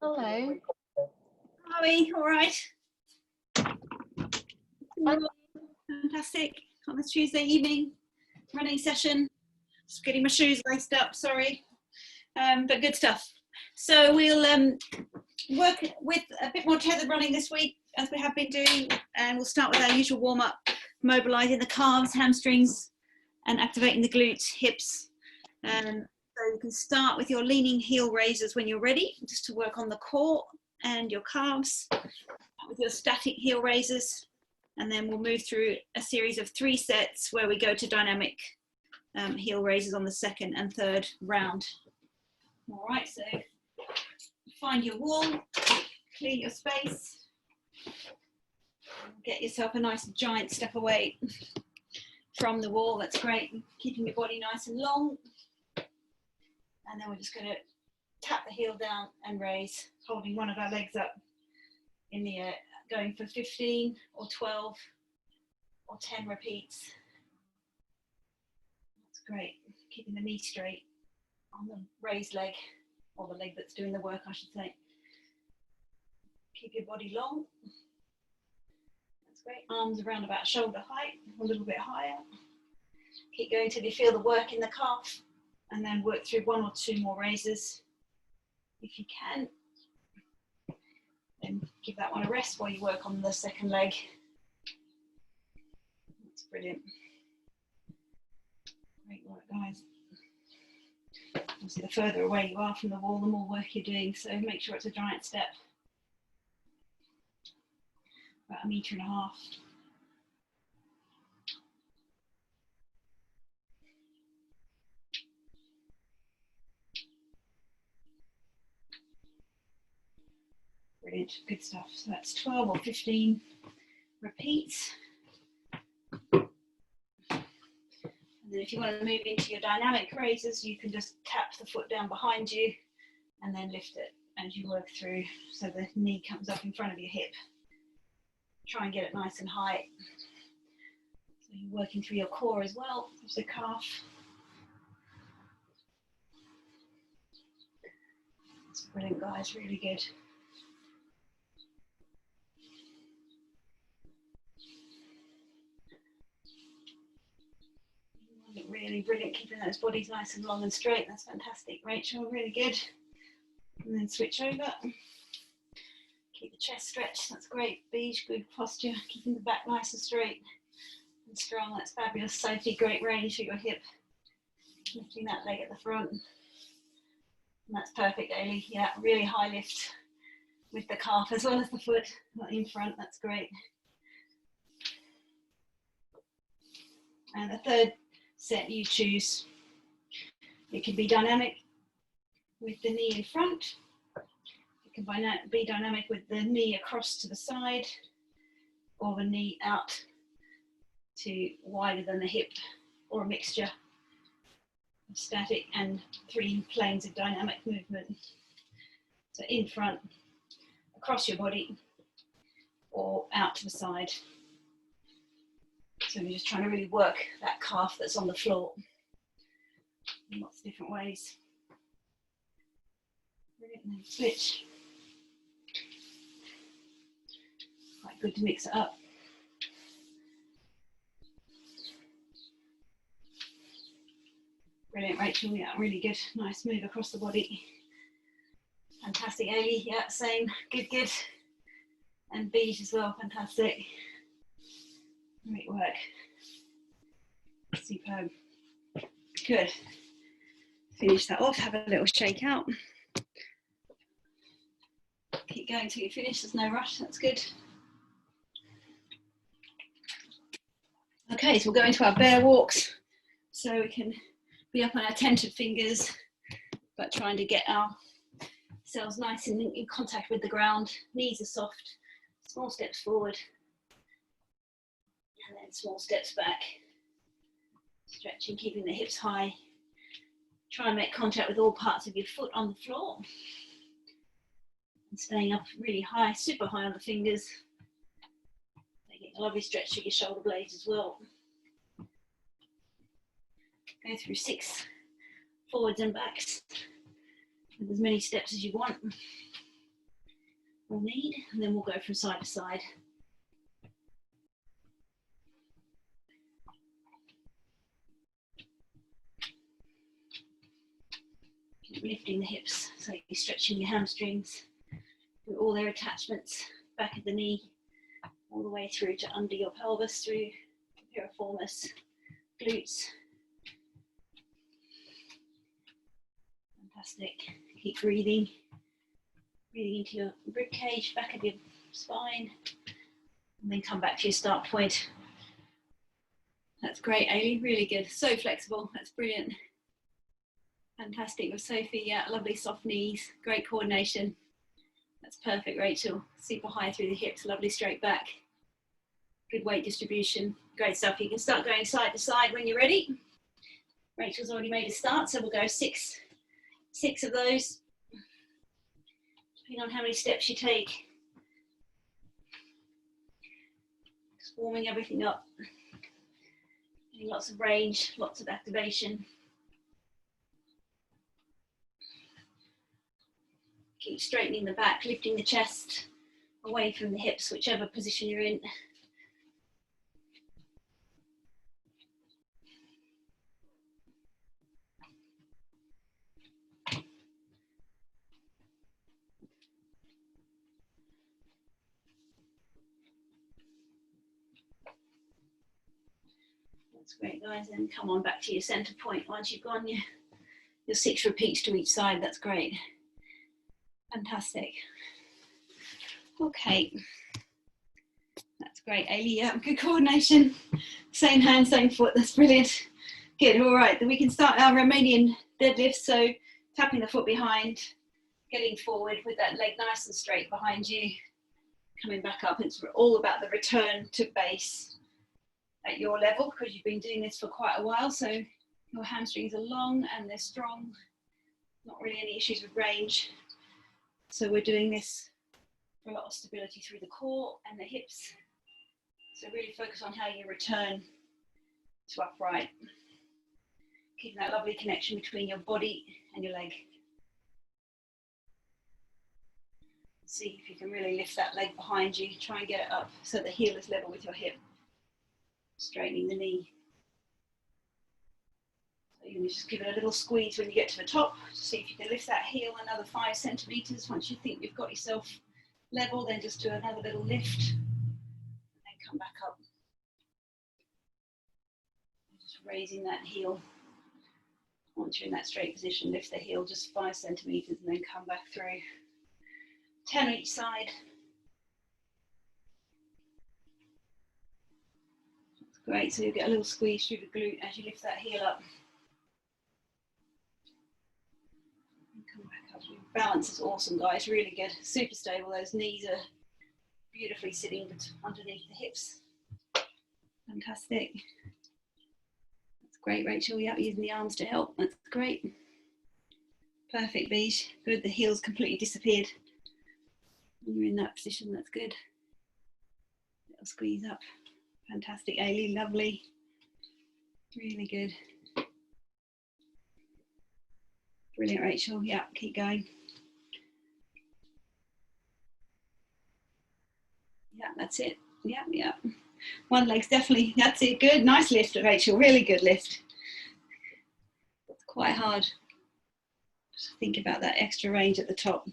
Hello. Are we all right? Fantastic. On this Tuesday evening running session. Just getting my shoes laced up, sorry. But good stuff. So we'll work with a bit more tethered running this week, as we have been doing, and we'll start with our usual warm-up, mobilizing the calves, hamstrings, and activating the glutes, hips. So you can start with your leaning heel raisers when you're ready, just to work on the core and your calves with your static heel raisers. And then we'll move through a series of 3 sets where we go to dynamic heel raisers on the second and third round. All right, so find your wall, clear your space, get yourself a nice giant step away from the wall. That's great, keeping your body nice and long. And then we're just going to tap the heel down and raise, holding one of our legs up in the air, going for 15 or 12 or 10 repeats. That's great, keeping the knee straight on the raised leg, or the leg that's doing the work, I should say. Keep your body long. That's great. Arms around about shoulder height, a little bit higher. Keep going till you feel the work in the calf, and then work through 1 or 2 more raises if you can. Then give that one a rest while you work on the second leg. That's brilliant. Great work, guys. Obviously, the further away you are from the wall, the more work you're doing, so make sure it's a giant step. About 1.5 meters. Brilliant, good stuff. So that's 12 or 15 repeats. And then if you want to move into your dynamic raises, you can just tap the foot down behind you and then lift it as you work through, so the knee comes up in front of your hip. Try and get it nice and high. So you're working through your core as well as the calf. That's brilliant, guys, really good. Really brilliant, keeping those bodies nice and long and straight. That's fantastic, Rachel, really good. And then switch over. Keep the chest stretched, that's great. Beige, good posture, keeping the back nice and straight and strong. That's fabulous. Sophie, great range for your hip. Lifting that leg at the front. And that's perfect, Ailey. Yeah, really high lift with the calf as well as the foot in front. That's great. And the third set you choose. It can be dynamic with the knee in front. It can be dynamic with the knee across to the side, or the knee out to wider than the hip, or a mixture of static and 3 planes of dynamic movement. So in front, across your body, or out to the side. So we're just trying to really work that calf that's on the floor in lots of different ways. Brilliant, and then switch. Quite good to mix it up. Brilliant, Rachel, yeah, really good. Nice move across the body. Fantastic, Ailey, yeah, same, good, good. And Beige as well, fantastic. Great work. Superb. Good. Finish that off, have a little shake out. Keep going till you finish, there's no rush, that's good. Okay, so we'll go into our bear walks. So we can be up on our tented fingers, but trying to get ourselves nice and in contact with the ground. Knees are soft, small steps forward. And then small steps back. Stretching, keeping the hips high. Try and make contact with all parts of your foot on the floor. And staying up really high, super high on the fingers. Making a lovely stretch through your shoulder blades as well. Go through 6 forwards and backs with as many steps as you want. we'll need, and then we'll go from side to side. Keep lifting the hips, so you're stretching your hamstrings through all their attachments, back of the knee, all the way through to under your pelvis, through piriformis, glutes. Fantastic. Keep breathing. Breathing into your rib cage, back of your spine, and then come back to your start point. That's great, Ailey, really good. So flexible, that's brilliant. Fantastic with Sophie, yeah, lovely soft knees, great coordination. That's perfect, Rachel. Super high through the hips, lovely straight back. Good weight distribution, great stuff. You can start going side to side when you're ready. Rachel's already made a start, so we'll go six of those, depending on how many steps you take. Just warming everything up. Getting lots of range, lots of activation. Keep straightening the back, lifting the chest away from the hips, whichever position you're in. That's great, guys. And come on back to your center point. Once you've gone your 6 repeats to each side, that's great. Fantastic. Okay. That's great, Ailey. Yeah, good coordination. Same hand, same foot. That's brilliant. Good. All right. Then we can start our Romanian deadlifts. So tapping the foot behind, getting forward with that leg nice and straight behind you, coming back up. It's all about the return to base at your level, because you've been doing this for quite a while. So your hamstrings are long and they're strong. Not really any issues with range. So we're doing this for a lot of stability through the core and the hips. So really focus on how you return to upright. Keeping that lovely connection between your body and your leg. See if you can really lift that leg behind you. Try and get it up so the heel is level with your hip. Straightening the knee. So you can just give it a little squeeze when you get to the top. See if you can lift that heel another 5 centimeters. Once you think you've got yourself level, then just do another little lift. And then come back up. Just raising that heel. Once you're in that straight position, lift the heel just 5 centimeters and then come back through. 10 on each side. That's great. So you'll get a little squeeze through the glute as you lift that heel up. Come back up. Your balance is awesome, guys. Really good. Super stable. Those knees are beautifully sitting underneath the hips. Fantastic. That's great, Rachel. Yeah, using the arms to help. That's great. Perfect, Beige. Good. The heel's completely disappeared. When you're in that position, that's good. Little squeeze up. Fantastic, Ailey. Lovely. Really good. Brilliant, Rachel. Yeah, keep going. Yeah, that's it. Yeah, yeah. One leg's definitely, that's it. Good. Nice lift, Rachel. Really good lift. It's quite hard. Just think about that extra range at the top.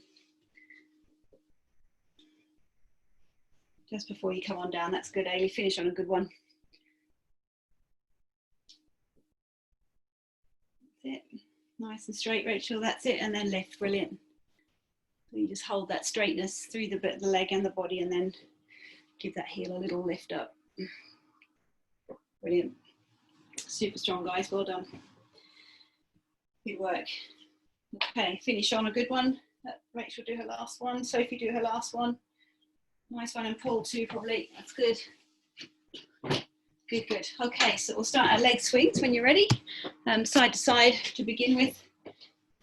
Just before you come on down. That's good, Ailey. Finish on a good one. That's it. Nice and straight, Rachel. That's it. And then lift. Brilliant. So you just hold that straightness through the leg and the body, and then give that heel a little lift up. Brilliant. Super strong, guys. Well done. Good work. Okay, finish on a good one. Rachel do her last one. Sophie do her last one. Nice one, and Paul too, probably. That's good. Good, good. Okay, so we'll start our leg swings when you're ready. Side to side to begin with.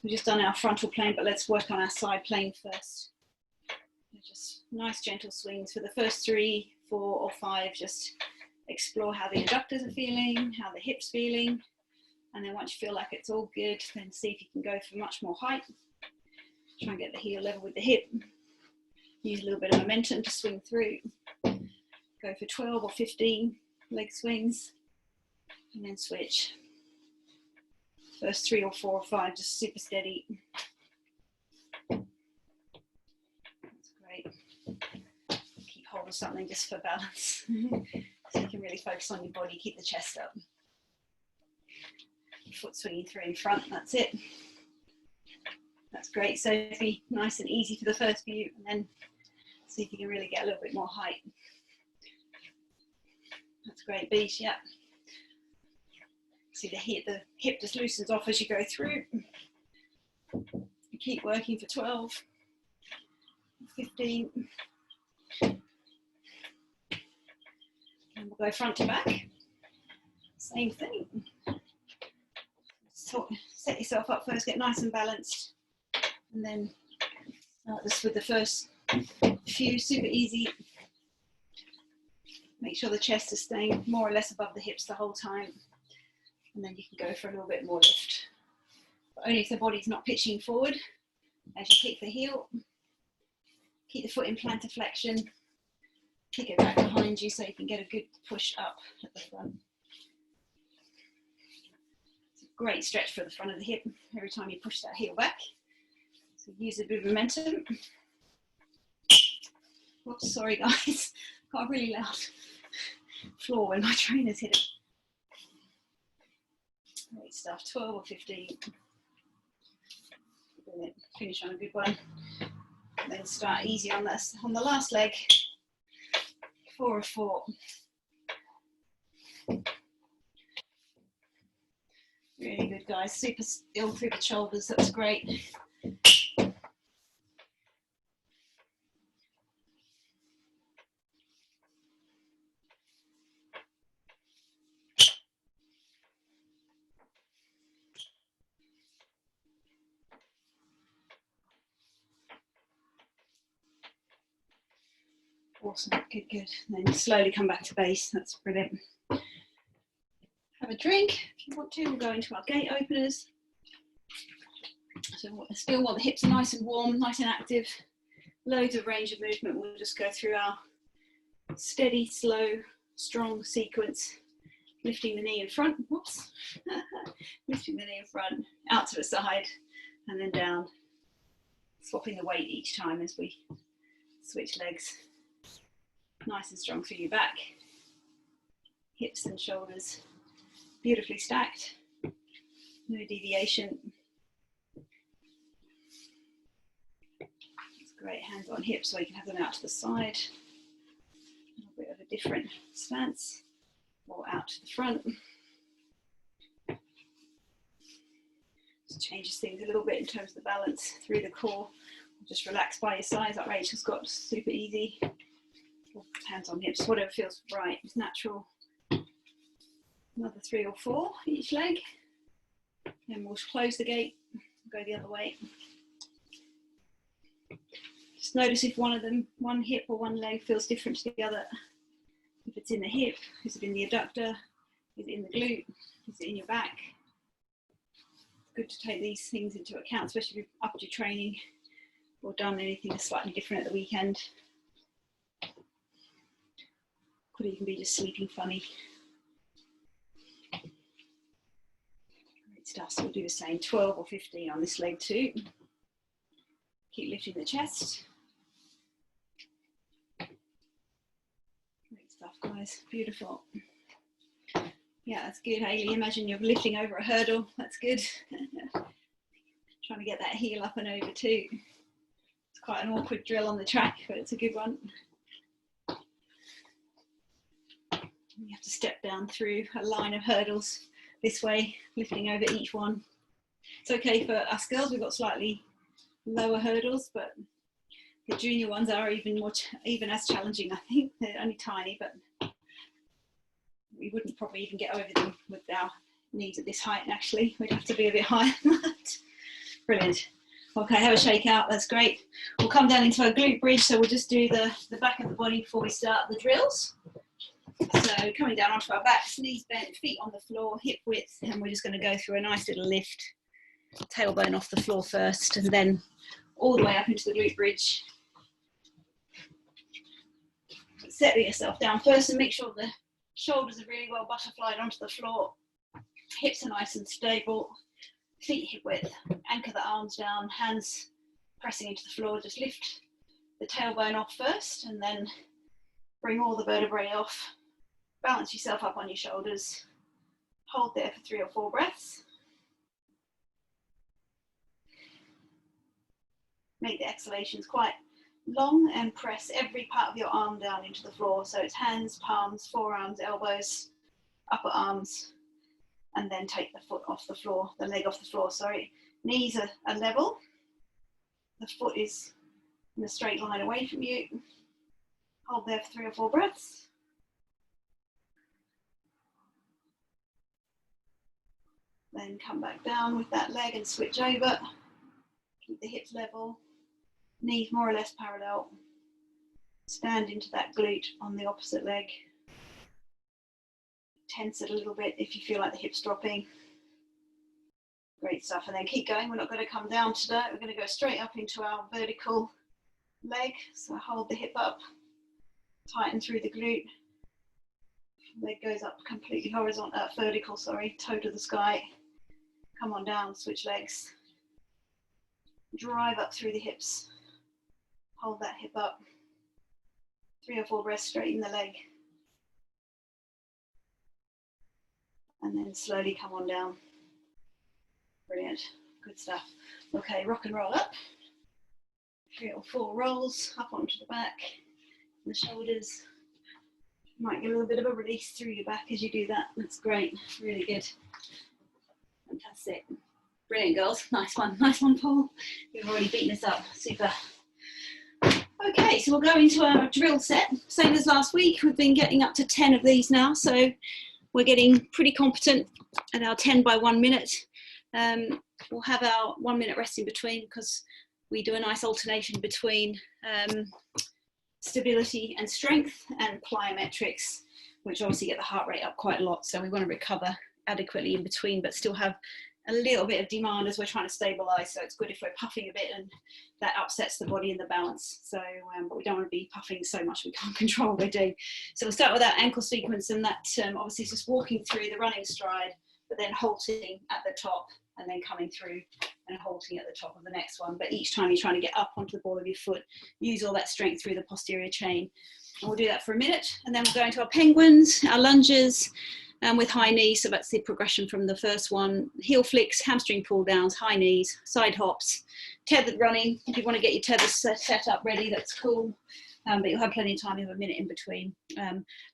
We've just done our frontal plane, but let's work on our side plane first. Just nice gentle swings for the first 3, 4 or 5. Just explore how the adductors are feeling, how the hips feeling. And then once you feel like it's all good, then see if you can go for much more height. Try and get the heel level with the hip. Use a little bit of momentum to swing through. Go for 12 or 15 leg swings and then switch. First 3 or 4 or 5, just super steady. That's great. Keep hold of something just for balance. So you can really focus on your body, keep the chest up. Foot swinging through in front, that's it. That's great. So be nice and easy for the first few, and then see if you can really get a little bit more height. That's great, Beach, yeah. See the hip just loosens off as you go through. You keep working for 12, 15. And we'll go front to back. Same thing. So set yourself up first, get nice and balanced. And then just with the first few, super easy. Make sure the chest is staying more or less above the hips the whole time. And then you can go for a little bit more lift. But only if the body's not pitching forward. As you kick the heel, keep the foot in plantar flexion. Kick it back behind you so you can get a good push up at the front. It's a great stretch for the front of the hip every time you push that heel back. So use a bit of momentum. Whoops, sorry guys. Got a really loud floor when my trainers hit it. Great stuff, 12 or 15. Brilliant. Finish on a good one. And then start easy on the last leg. 4 or 4. Really good, guys. Super still through the shoulders. That's great. Awesome, good, good. And then slowly come back to base, that's brilliant. Have a drink if you want to. We'll go into our gate openers. So I still want the hips are nice and warm, nice and active. Loads of range of movement. We'll just go through our steady, slow, strong sequence. Lifting the knee in front, whoops. Lifting the knee in front, out to the side, and then down. Swapping the weight each time as we switch legs. Nice and strong through your back, hips and shoulders, beautifully stacked, no deviation. It's great, hands on hips so you can have them out to the side. A little bit of a different stance, or out to the front. Just changes things a little bit in terms of the balance through the core. Just relax by your sides like Rachel's got, super easy. Hands on hips, whatever feels right, it's natural. Another 3 or 4 each leg. Then we'll close the gate, go the other way. Just notice if one hip or one leg feels different to the other. If it's in the hip, is it in the adductor? Is it in the glute? Is it in your back? It's good to take these things into account, especially if you've upped your training or done anything that's slightly different at the weekend. Could even be just sleeping funny. Great stuff. So we'll do the same, 12 or 15 on this leg too. Keep lifting the chest. Great stuff, guys. Beautiful. Yeah, that's good, Hayley. Imagine you're lifting over a hurdle. That's good. Trying to get that heel up and over too. It's quite an awkward drill on the track, but it's a good one. You have to step down through a line of hurdles this way, lifting over each one. It's okay for us girls, we've got slightly lower hurdles, but the junior ones are even as challenging, I think. They're only tiny, but we wouldn't probably even get over them with our knees at this height, actually. We'd have to be a bit higher than that. Brilliant. Okay, have a shake out, that's great. We'll come down into our glute bridge, so we'll just do the back of the body before we start the drills. So coming down onto our backs, knees bent, feet on the floor, hip width, and we're just going to go through a nice little lift. Tailbone off the floor first, and then all the way up into the glute bridge. settle yourself down first and make sure the shoulders are really well butterflied onto the floor. Hips are nice and stable. Feet hip width. Anchor the arms down, hands pressing into the floor. Just lift the tailbone off first and then bring all the vertebrae off. Balance yourself up on your shoulders. Hold there for 3 or 4 breaths. Make the exhalations quite long and press every part of your arm down into the floor. So it's hands, palms, forearms, elbows, upper arms, and then take the foot off the floor, the leg off the floor, sorry. Knees are level. The foot is in a straight line away from you. Hold there for 3 or 4 breaths. Then come back down with that leg and switch over. Keep the hips level. Knees more or less parallel. Stand into that glute on the opposite leg. Tense it a little bit if you feel like the hips dropping. Great stuff. And then keep going. We're not going to come down today. We're going to go straight up into our vertical leg. So hold the hip up. Tighten through the glute. Leg goes up completely horizontal, vertical, sorry, toe to the sky. Come on down, switch legs. Drive up through the hips. Hold that hip up. 3 or 4 breaths, straighten the leg. And then slowly come on down. Brilliant, good stuff. Okay, rock and roll up. 3 or 4 rolls up onto the back, the shoulders. You might get a little bit of a release through your back as you do that. That's great, really good. Fantastic. Brilliant, girls. Nice one, Paul. You've already beaten us up, super. Okay, so we'll go into our drill set. Same as last week, we've been getting up to 10 of these now, so we're getting pretty competent at our 10 by 1 minute. We'll have our 1 minute rest in between because we do a nice alternation between stability and strength and plyometrics, which obviously get the heart rate up quite a lot. So we want to recover adequately in between, but still have a little bit of demand as we're trying to stabilize. So it's good if we're puffing a bit and that upsets the body and the balance. So, but we don't want to be puffing so much we can't control what we're doing. So we'll start with our ankle sequence, and that obviously is just walking through the running stride, but then halting at the top and then coming through and halting at the top of the next one. But each time you're trying to get up onto the ball of your foot, use all that strength through the posterior chain. And we'll do that for a minute. And then we'll go into our penguins, our lunges, with high knees. So that's the progression from the first one. Heel flicks, hamstring pull downs, high knees, side hops, tethered running. If you want to get your tethers set up ready, that's cool. But you'll have plenty of time, you have a minute in between.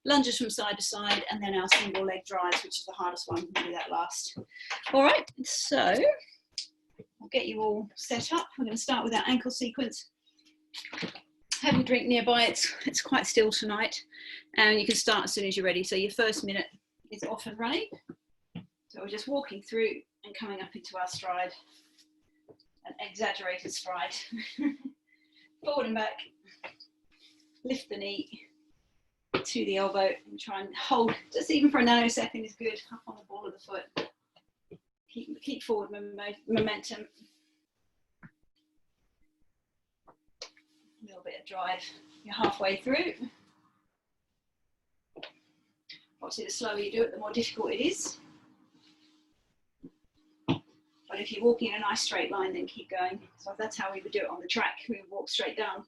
Lunges from side to side, and then our single leg drives, which is the hardest one. We'll do that last. All right, so I'll get you all set up. We're going to start with our ankle sequence. Have a drink nearby. It's quite still tonight, and you can start as soon as you're ready. So your first minute is off and running. So we're just walking through and coming up into our stride, an exaggerated stride. Forward and back. Lift the knee to the elbow and try and hold, just even for a nanosecond is good, up on the ball of the foot. Keep forward momentum. A little bit of drive. You're halfway through. Obviously, the slower you do it, the more difficult it is. But if you're walking in a nice straight line, then keep going. So that's how we would do it on the track. We would walk straight down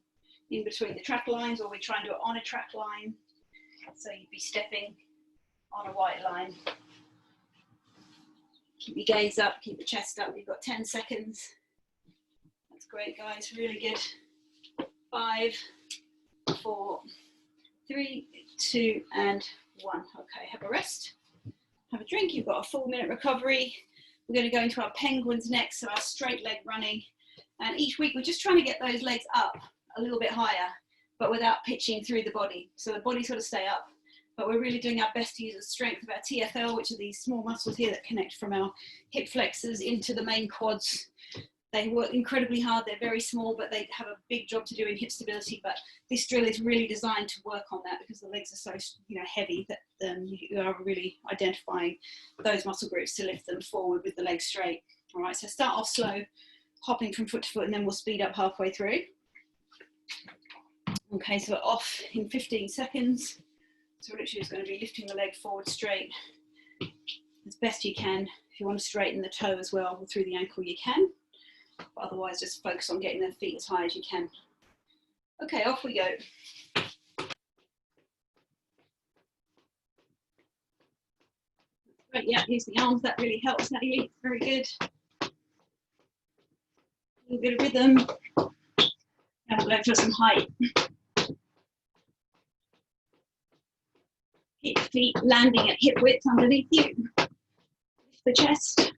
in between the track lines, or we try and do it on a track line. So you'd be stepping on a white line. Keep your gaze up, keep your chest up. You've got 10 seconds. That's great, guys, really good. 5, 4, 3, 2, and 1. Okay, have a rest. Have a drink. You've got a full minute recovery. We're going to go into our penguins next, so our straight leg running. And each week we're just trying to get those legs up a little bit higher, but without pitching through the body. So the body's got to stay up, but we're really doing our best to use the strength of our TFL, which are these small muscles here that connect from our hip flexors into the main quads. They work incredibly hard. They're very small, but they have a big job to do in hip stability. But this drill is really designed to work on that because the legs are so heavy that you are really identifying those muscle groups to lift them forward with the legs straight. All right, so start off slow, hopping from foot to foot, and then we'll speed up halfway through. Okay, so we're off in 15 seconds. So we're literally just going to be lifting the leg forward straight as best you can. If you want to straighten the toe as well or through the ankle, you can. But otherwise, just focus on getting the feet as high as you can. Okay, off we go. Right, yeah, use the arms. That really helps, Natalie. Very good. A little bit of rhythm. Now we'll go for some height. Keep the feet landing at hip width underneath you. Lift the chest.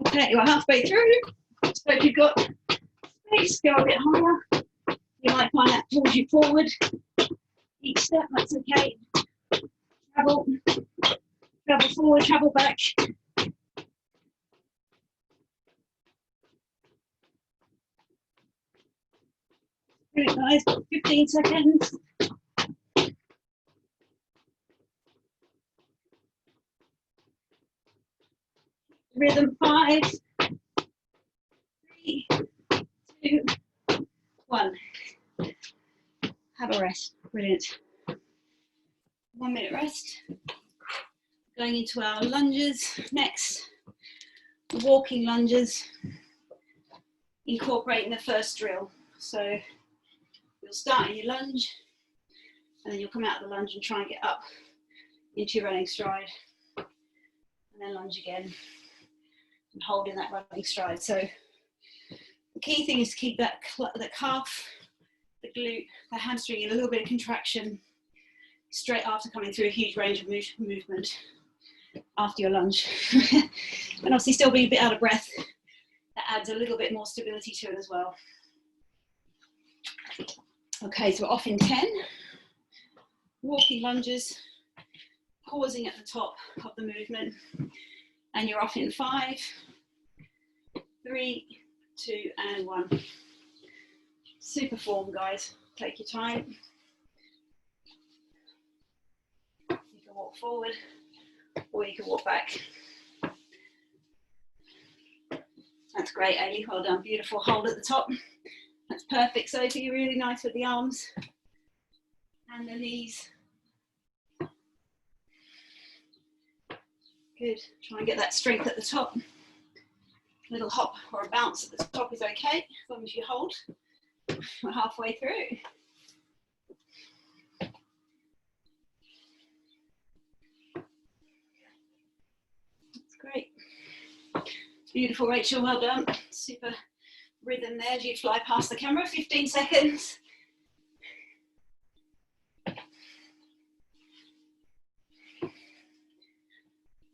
Okay, we're halfway through. So if you've got space, go a bit higher. You might find that pulls you forward. Each step, that's okay. Travel forward, travel back. Good, guys, 15 seconds. Rhythm 5, 3, 2, 1. Have a rest. Brilliant. 1 minute rest. Going into our lunges next. Walking lunges. Incorporating the first drill. So you'll start in your lunge, and then you'll come out of the lunge and try and get up into your running stride. And then lunge again. And holding that running stride. So the key thing is to keep that the calf, the glute, the hamstring in a little bit of contraction straight after coming through a huge range of movement after your lunge. And obviously still being a bit out of breath, that adds a little bit more stability to it as well. Okay, so we're off in 10. Walking lunges, pausing at the top of the movement. And you're off in 5, 3, 2, and 1. Super form, guys. Take your time. You can walk forward, or you can walk back. That's great, Ailey. Well done. Beautiful hold at the top. That's perfect. Sophie, really nice with the arms and the knees. Good. Try and get that strength at the top. A little hop or a bounce at the top is okay, as long as you hold. We're halfway through. That's great. Beautiful, Rachel, well done. Super rhythm there as you fly past the camera. 15 seconds.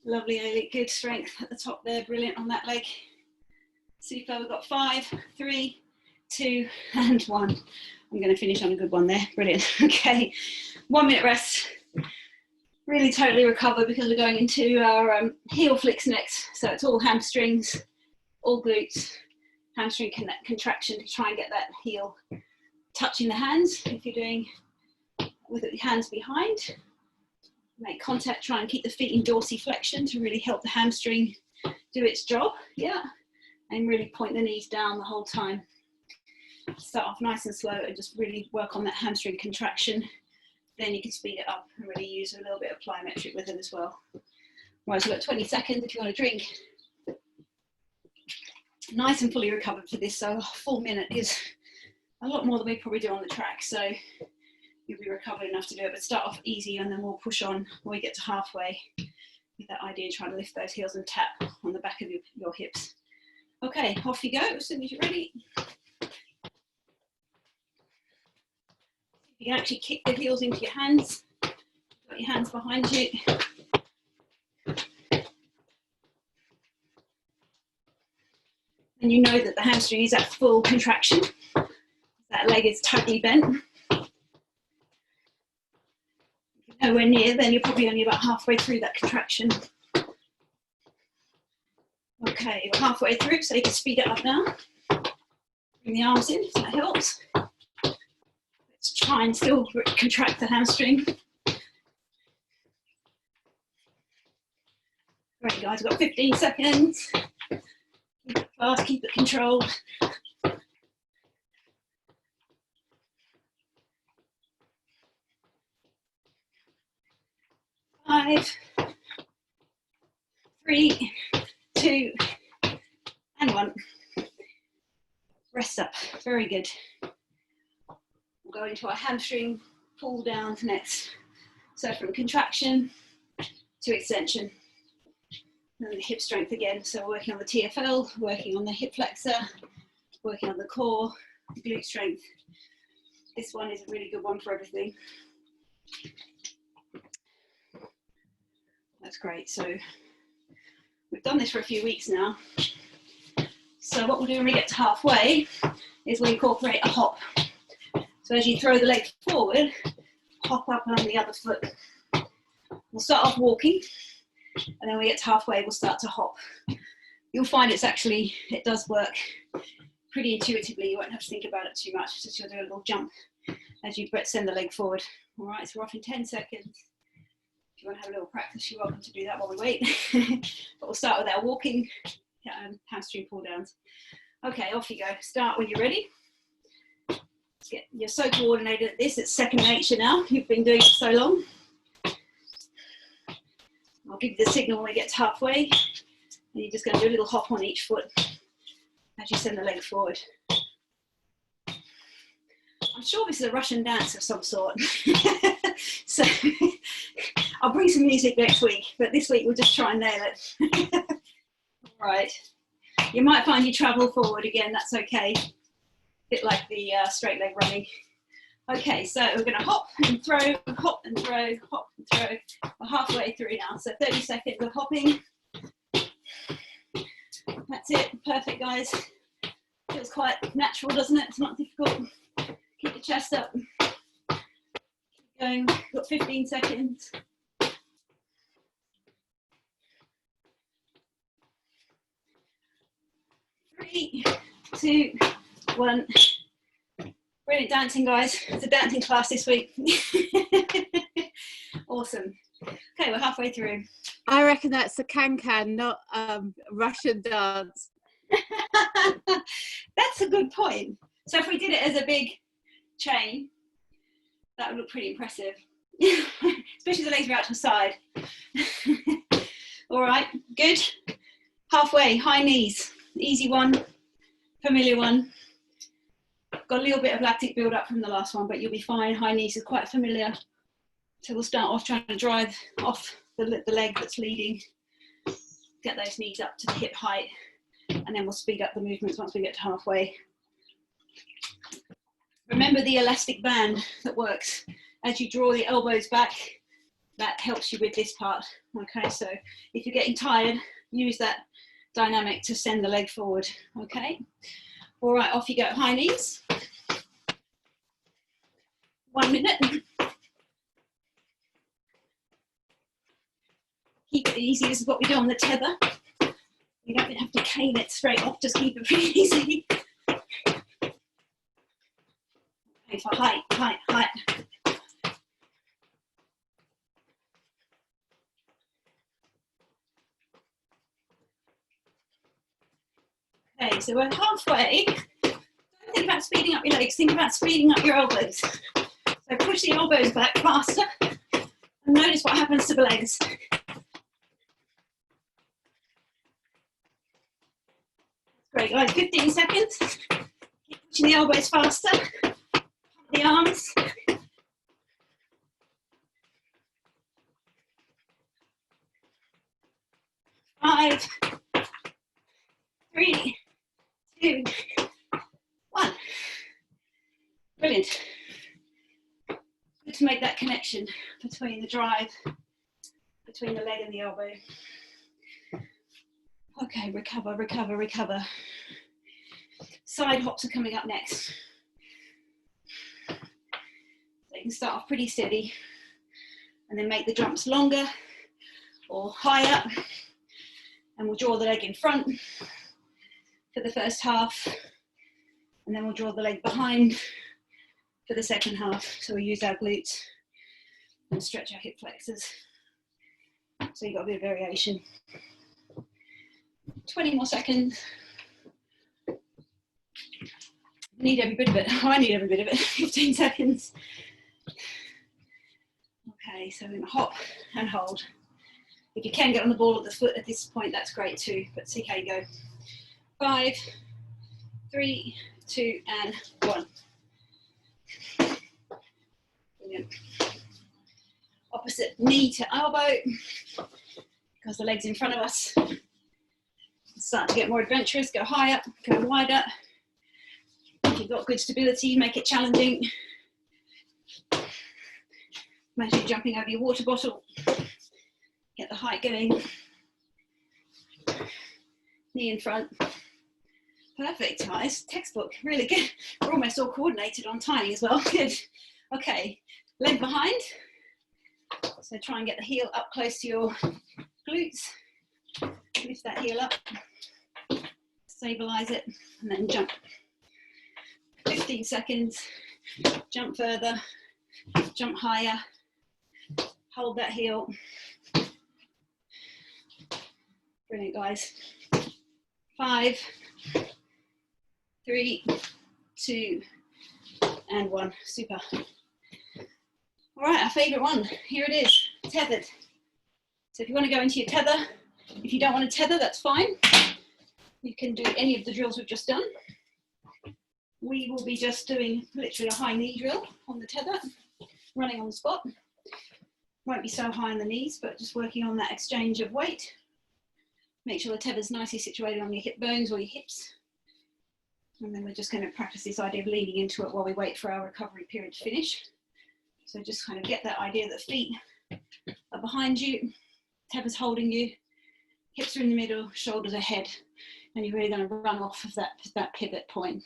Lovely, Ailey. Good strength at the top there. Brilliant on that leg. Super. We've got 5, 3, 2, and 1. I'm going to finish on a good one there. Brilliant. Okay. 1 minute rest. Really totally recover because we're going into our heel flicks next. So it's all hamstrings, all glutes, hamstring contraction to try and get that heel touching the hands. If you're doing with your hands behind, make contact, try and keep the feet in dorsiflexion to really help the hamstring do its job. Yeah. And really point the knees down the whole time. Start off nice and slow and just really work on that hamstring contraction. Then you can speed it up and really use a little bit of plyometric with it as well. Right, so we've got 20 seconds if you want to drink. Nice and fully recovered for this, so a full minute is a lot more than we probably do on the track, so you'll be recovered enough to do it, but start off easy and then we'll push on when we get to halfway with that idea, trying to lift those heels and tap on the back of your hips. Okay, off you go as soon as you're ready. You can actually kick the heels into your hands. Got your hands behind you. And you know that the hamstring is at full contraction. That leg is totally bent. If you're nowhere near, then you're probably only about halfway through that contraction. Okay, we're halfway through, so you can speed it up now. Bring the arms in, if that helps. Let's try and still contract the hamstring. Great, guys, we've got 15 seconds. Fast, keep it controlled. 5, 3, 2, and 1. Rest up, very good. We'll go into our hamstring pull downs next. So from contraction to extension. And the hip strength again. So working on the TFL, working on the hip flexor, working on the core, glute strength. This one is a really good one for everything. That's great. So we've done this for a few weeks now. So what we'll do when we get to halfway is we'll incorporate a hop. So as you throw the leg forward, hop up on the other foot. We'll start off walking, and then when we get to halfway, we'll start to hop. You'll find it does work pretty intuitively. You won't have to think about it too much. Just you'll do a little jump as you send the leg forward. All right, so we're off in 10 seconds. If you want to have a little practice, you're welcome to do that while we wait. But we'll start with our walking hamstring pull downs. Okay, off you go. Start when you're ready. You're so coordinated at this, it's second nature now. You've been doing it so long. I'll give you the signal when we get to halfway. And you're just going to do a little hop on each foot as you send the leg forward. I'm sure this is a Russian dance of some sort. So I'll bring some music next week, but this week we'll just try and nail it. Right. You might find you travel forward again, that's okay. A bit like the straight leg running. Okay, so we're going to hop and throw, hop and throw, hop and throw. We're halfway through now, so 30 seconds of hopping. That's it, perfect guys. Feels quite natural, doesn't it? It's not difficult. Keep the chest up. Keep going, got 15 seconds. 3, 2, 1. Brilliant dancing, guys. It's a dancing class this week. Awesome. Okay, we're halfway through. I reckon that's a can-can, not Russian dance. That's a good point. So if we did it as a big chain, that would look pretty impressive. Especially the legs are out to the side. All right, good. Halfway, high knees. Easy one, familiar one. Got a little bit of lactic build up from the last one, but you'll be fine. High knees is quite familiar. So we'll start off trying to drive off the leg that's leading. Get those knees up to the hip height, and then we'll speed up the movements once we get to halfway. Remember the elastic band that works. As you draw the elbows back, that helps you with this part. Okay, so if you're getting tired, use that dynamic to send the leg forward. Okay. All right, off you go, high knees. 1 minute. Keep it easy, this is what we do on the tether. You don't have to cane it straight off, just keep it pretty easy. Okay, for height, height, height. Okay, so we're halfway. Don't think about speeding up your legs, think about speeding up your elbows. So push the elbows back faster and notice what happens to the legs. Great, guys, 15 seconds. Keep pushing the elbows faster. The arms. 5, 3, 2, 1. Brilliant. Good to make that connection between the drive, between the leg and the elbow. Okay, recover, recover, recover. Side hops are coming up next. So you can start off pretty steady and then make the jumps longer or higher. And we'll draw the leg in front for the first half, and then we'll draw the leg behind for the second half. So we'll use our glutes and stretch our hip flexors. So you've got a bit of variation. 20 more seconds. Need every bit of it. Oh, I need every bit of it. 15 seconds. Okay, so we're going to hop and hold. If you can get on the ball at the foot at this point, that's great too, but see how you go. 5, 3, 2, and 1. Brilliant. Opposite knee to elbow, because the leg's in front of us. Start to get more adventurous, go higher, go wider. If you've got good stability, make it challenging. Imagine you're jumping over your water bottle. Get the height going. Knee in front. Perfect, guys. Textbook, really good. We're almost all coordinated on timing as well. Good. Okay, leg behind. So try and get the heel up close to your glutes. Lift that heel up. Stabilize it, and then jump. 15 seconds. Jump further. Jump higher. Hold that heel. Brilliant, guys. 5, 3, 2, and 1. Super. All right, our favorite one. Here it is, tethered. So if you want to go into your tether, if you don't want to tether, that's fine. You can do any of the drills we've just done. We will be just doing literally a high knee drill on the tether, running on the spot. Won't be so high in the knees, but just working on that exchange of weight. Make sure the tether's nicely situated on your hip bones or your hips. And then we're just going to practice this idea of leaning into it while we wait for our recovery period to finish. So just kind of get that idea that feet are behind you, tether's holding you, hips are in the middle, shoulders ahead, and you're really going to run off of that pivot point.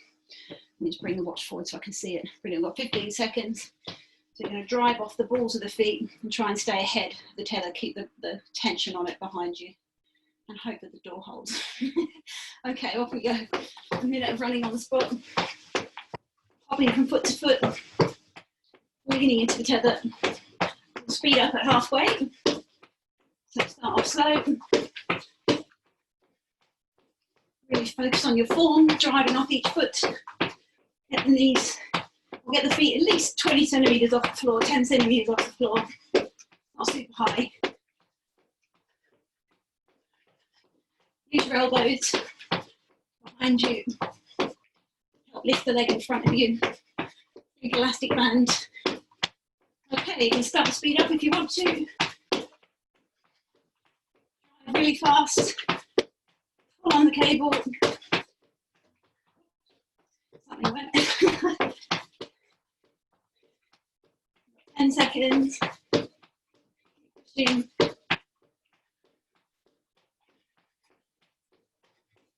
And just bring the watch forward so I can see it. Brilliant, we've got 15 seconds. So you're going to drive off the balls of the feet and try and stay ahead of the tether, keep the tension on it behind you, and hope that the door holds. Okay, off we go. A minute of running on the spot. Hopping from foot to foot. Leaning into the tether. We'll speed up at halfway. So start off slow. Really focus on your form, driving off each foot. Get the knees, or get the feet at least 20 centimetres off the floor, 10 centimetres off the floor. Not super high. Use your elbows behind you. Help lift the leg in front of you. Big elastic band. Okay, you can start to speed up if you want to. Drive really fast. Pull on the cable. Something went. 10 seconds. Pushing.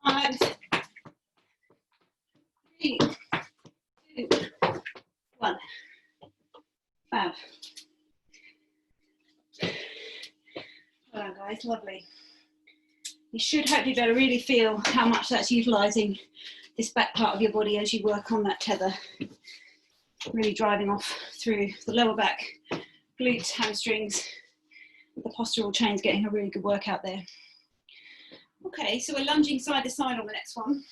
5, 3, 2, 1. Fab. Well, guys, lovely. You should hopefully be able to really feel how much that's utilising this back part of your body as you work on that tether. Really driving off through the lower back, glutes, hamstrings, the postural chains, getting a really good workout there. Okay, so we're lunging side to side on the next one.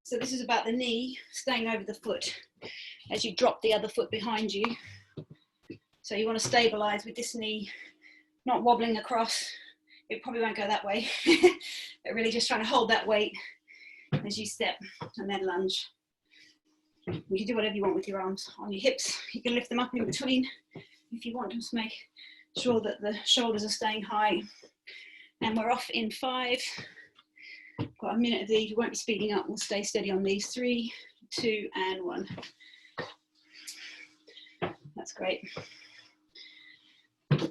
So this is about the knee staying over the foot as you drop the other foot behind you. So you want to stabilise with this knee not wobbling across. It probably won't go that way, but really just trying to hold that weight as you step and then lunge. You can do whatever you want with your arms on your hips. You can lift them up in between if you want, just make sure that the shoulders are staying high. And we're off in 5. Got a minute of these. We won't be speeding up. We'll stay steady on these. 3, 2, and 1. That's great.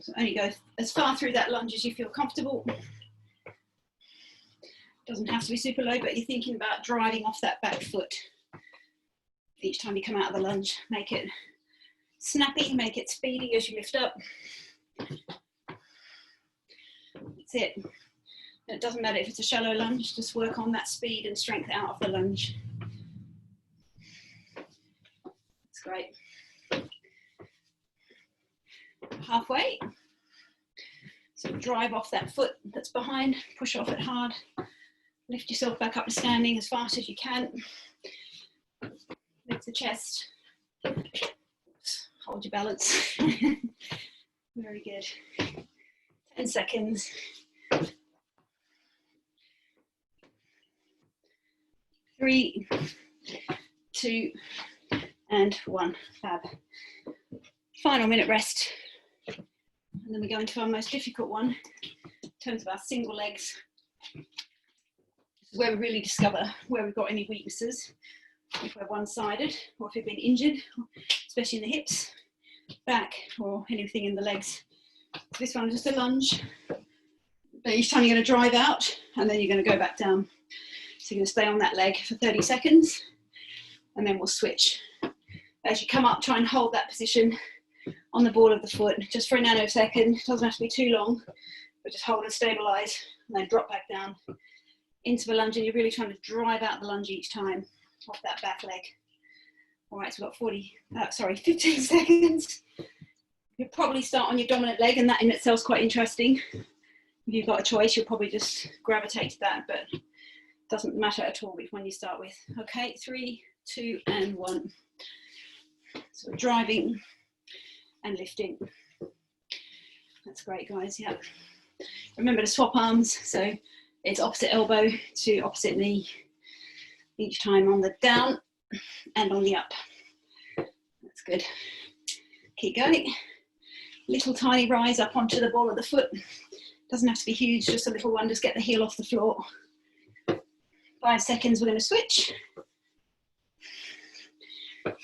So only go as far through that lunge as you feel comfortable. Doesn't have to be super low, but you're thinking about driving off that back foot. Each time you come out of the lunge, make it snappy, make it speedy as you lift up. That's it. It doesn't matter if it's a shallow lunge, just work on that speed and strength out of the lunge. That's great. Halfway. So drive off that foot that's behind, push off it hard. Lift yourself back up to standing as fast as you can. to chest. Hold your balance. Very good. 10 seconds. 3, 2, and 1. Fab. Final minute rest. And then we go into our most difficult one in terms of our single legs. This is where we really discover where we've got any weaknesses. If we're one-sided, or if we've been injured, especially in the hips, back, or anything in the legs. So this one is just a lunge. But each time you're going to drive out, and then you're going to go back down. So you're going to stay on that leg for 30 seconds, and then we'll switch. As you come up, try and hold that position on the ball of the foot, just for a nanosecond. It doesn't have to be too long, but just hold and stabilize, and then drop back down into the lunge, and you're really trying to drive out the lunge each time off that back leg. All right, so we've got 15 seconds. You'll probably start on your dominant leg, and that in itself is quite interesting. If you've got a choice, you'll probably just gravitate to that, but it doesn't matter at all which one you start with. Okay, 3, 2, and 1. So we're driving and lifting. That's great, guys. Yeah. Remember to swap arms, so it's opposite elbow to opposite knee each time on the down and on the up. That's good. Keep going. Little tiny rise up onto the ball of the foot. Doesn't have to be huge, just a little one. Just get the heel off the floor. 5 seconds, we're going to switch.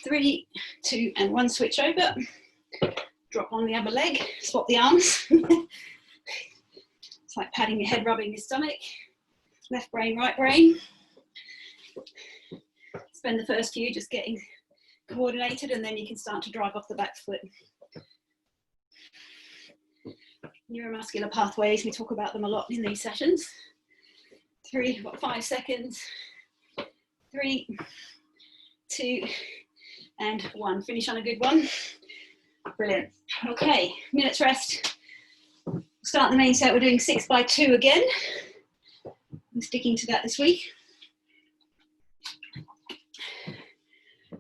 3, 2, and 1, switch over. Drop on the other leg, swap the arms. It's like patting your head, rubbing your stomach. Left brain, right brain. Spend the first few just getting coordinated, and then you can start to drive off the back foot. Neuromuscular pathways, we talk about them a lot in these sessions. 5 seconds. 3, 2, and 1. Finish on a good one. Brilliant. Okay, minutes rest. Start the main set. We're doing 6 by 2 again. I'm sticking to that this week.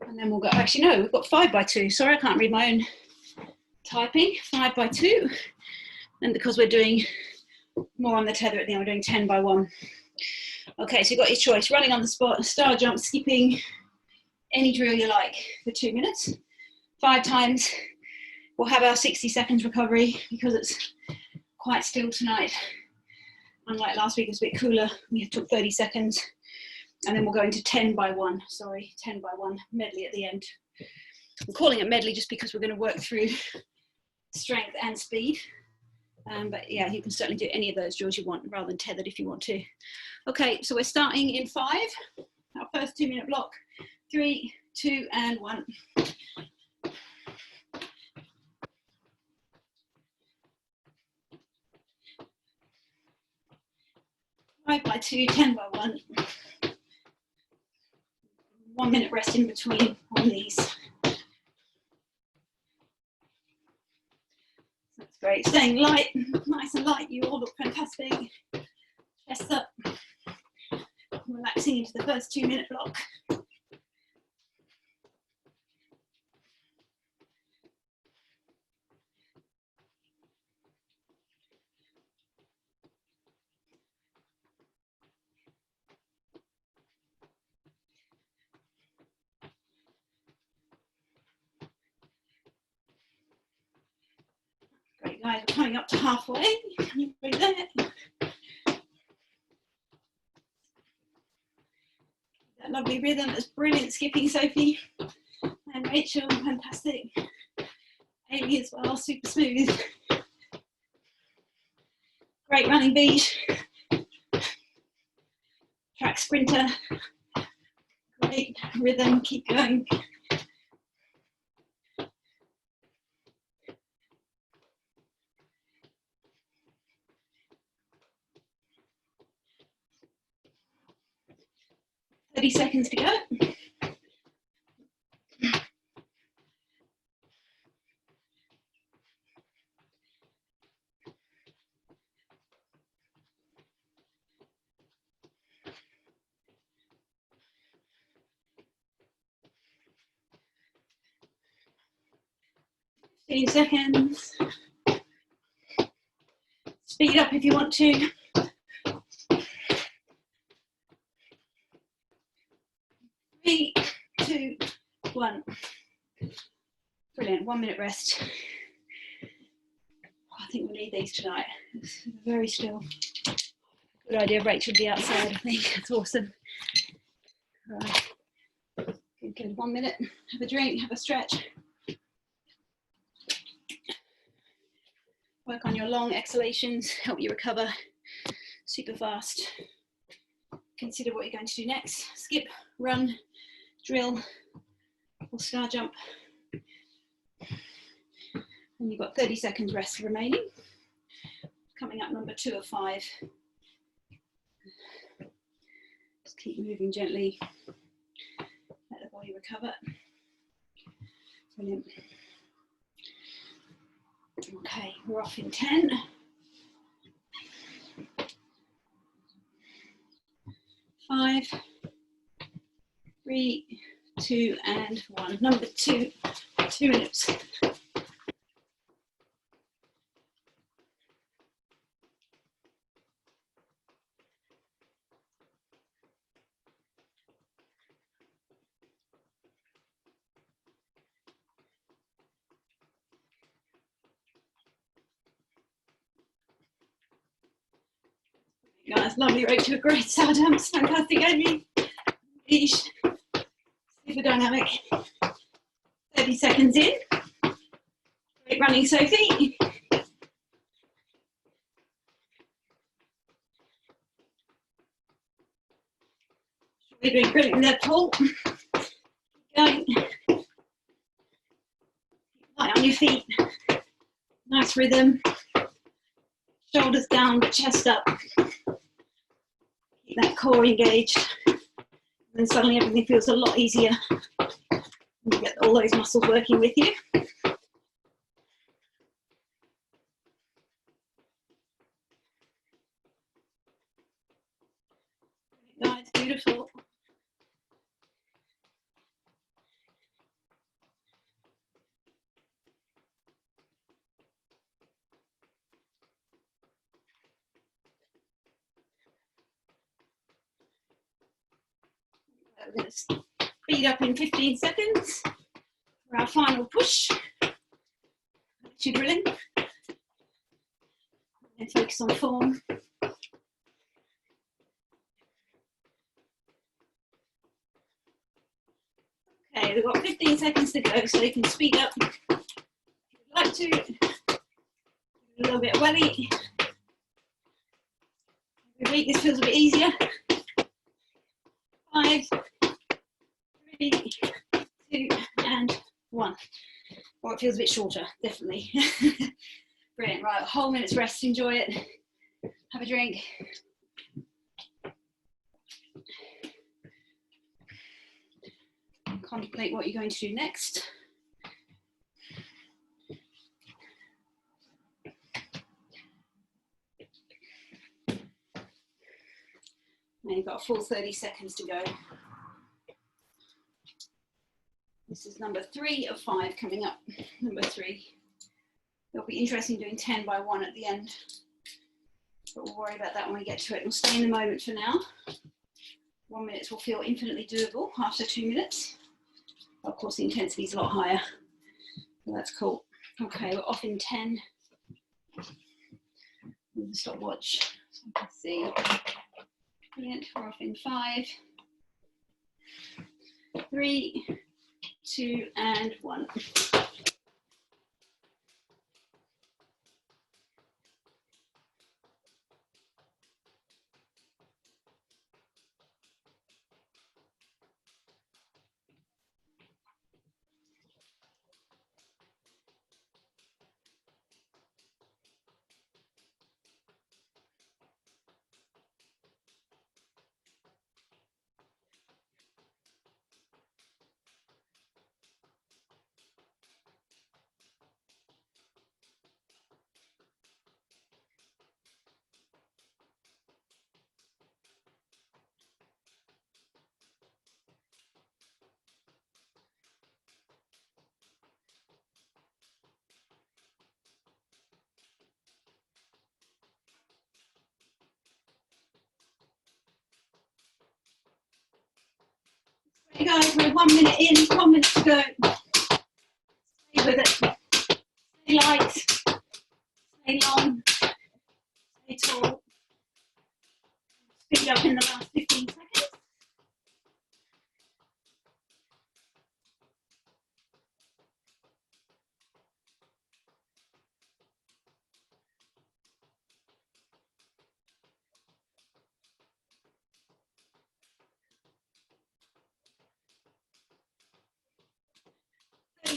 And then we'll go, actually no, we've got 5 by 2. Sorry, I can't read my own typing. 5 by 2. And because we're doing more on the tether at the end, we're doing 10 by 1. Okay, so you've got your choice. Running on the spot, star jump, skipping, any drill you like for 2 minutes. 5 times. We'll have our 60 seconds recovery because it's quite still tonight. Unlike last week, it was a bit cooler. We took 30 seconds. And then we'll go into 10 by 1. Sorry, 10 by 1 medley at the end. I'm calling it medley just because we're going to work through strength and speed. But yeah, you can certainly do any of those drills you want rather than tethered if you want to. Okay, so we're starting in 5. Our first 2-minute block. 3, 2, and 1. 5 by 2, 10 by 1. 1 minute rest in between on these. That's great. Staying light, nice and light. You all look fantastic. Chest up. Relaxing into the first 2-minute block. Great, guys, we're coming up to halfway. Right there. That lovely rhythm, that's brilliant skipping, Sophie. And Rachel, fantastic. Amy as well, super smooth. Great running beat. Track sprinter. Great rhythm, keep going. "30 seconds to go. 15 seconds. Speed up if you want to. 3, 2, 1. Brilliant, 1 minute rest. I think we need these tonight. It's very still. Good idea, Rachel would be outside, I think. That's awesome. All right. Good, 1 minute. Have a drink, have a stretch. Work on your long exhalations, help you recover super fast. Consider what you're going to do next. Skip, run, drill, or star jump. And you've got 30 seconds rest remaining. Coming up, number 2 of 5. Just keep moving gently. Let the body recover. Brilliant. Okay, we're off in 10. 5, 3, 2, and 1. Number 2, 2 minutes. Guys, lovely, Rachel, great sour dumps, fantastic, Amy. Eesh. Super dynamic. 30 seconds in. Great running, Sophie. You're doing brilliant there, Paul. Keep going. Light on your feet. Nice rhythm. Shoulders down, but chest up. Keep that core engaged. And suddenly everything feels a lot easier. You get all those muscles working with you. Guys, beautiful. We're going to speed up in 15 seconds for our final push. You're drilling. And focus on form. Okay, we've got 15 seconds to go, so you can speed up if you'd like to. A little bit of welly. Every week this feels a bit easier. 5, 3, 2, and 1. Or it feels a bit shorter, definitely. Brilliant, right, a whole minute's rest, enjoy it. Have a drink. Contemplate what you're going to do next. And you've got a full 30 seconds to go. This is number 3 of 5 coming up. Number 3. It'll be interesting doing 10 by 1 at the end. But we'll worry about that when we get to it. We'll stay in the moment for now. 1 minute will feel infinitely doable after 2 minutes. Of course, the intensity is a lot higher. So that's cool. Okay, we're off in 10. Stopwatch. So I can see. Brilliant. We're off in 5, 3, 2, and 1. guys, we're 1 minute in, 1 minute to go. Stay with it. Stay light. Stay long. Stay tall. Speed up in the last 15 seconds.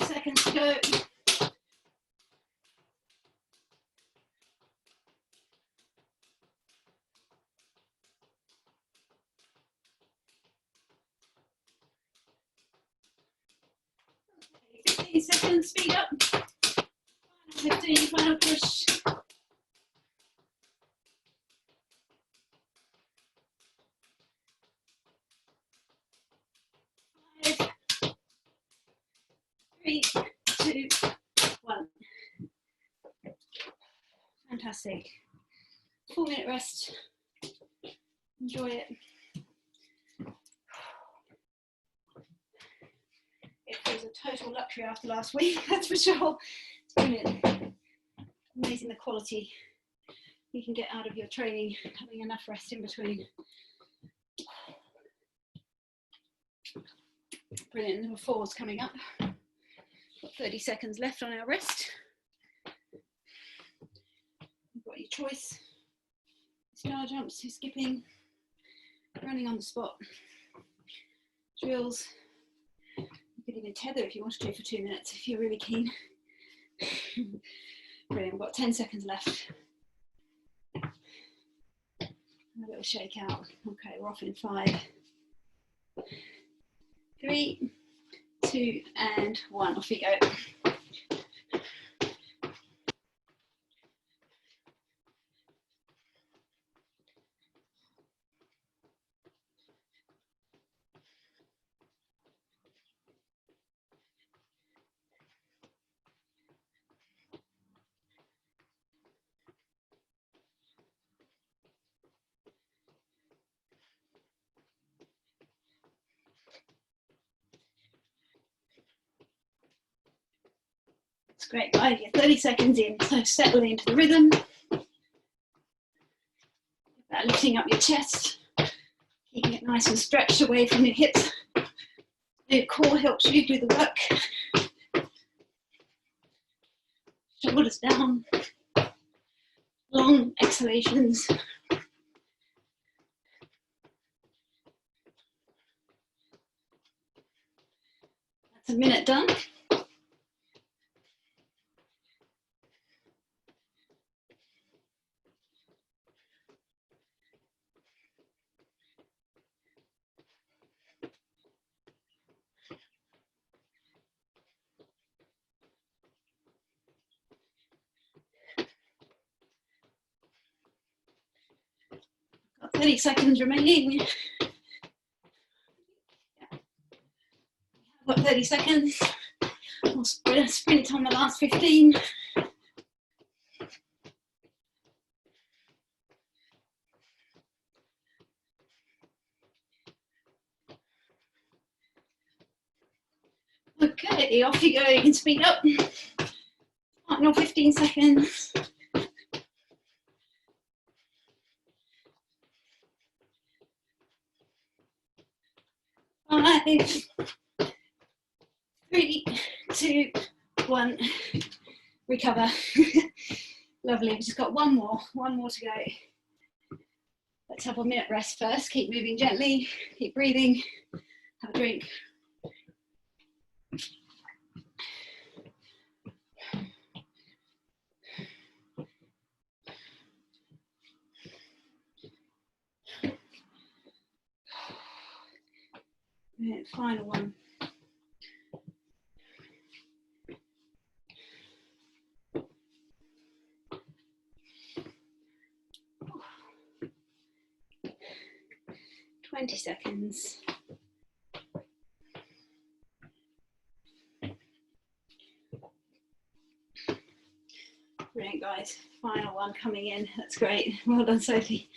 Seconds to go. Okay, 15 seconds, speed up. Final 15, final push. 5, 3, 2, 1. Fantastic. 4 minute rest. Enjoy it. It was a total luxury after last week, that's for sure. It's brilliant. Amazing the quality you can get out of your training, having enough rest in between. Brilliant. Number 4 is coming up. Got 30 seconds left on our rest. You've got your choice. Star jumps, skipping, running on the spot, drills. You could even tether if you want to do for 2 minutes if you're really keen. Brilliant, we've got 10 seconds left. A little shake out. Okay, we're off in 5, 3, 2, and 1. Off you go. That's great, guys. You're 30 seconds in, so settle into the rhythm. Lifting up your chest, keeping it nice and stretched away from your hips. Your core helps you do the work. Shoulders down. Long exhalations. That's a minute done. Got 30 seconds remaining. Got 30 seconds. We'll sprint on the last 15. Okay, off you go. You can speed up. Final 15 seconds. 5, 3, 2, 1. Recover. Lovely. We've just got one more to go. Let's have a minute rest first. Keep moving gently. Keep breathing. Have a drink. Final one. Oh. 20 seconds. Brilliant, guys. Final one coming in. That's great. Well done, Sophie.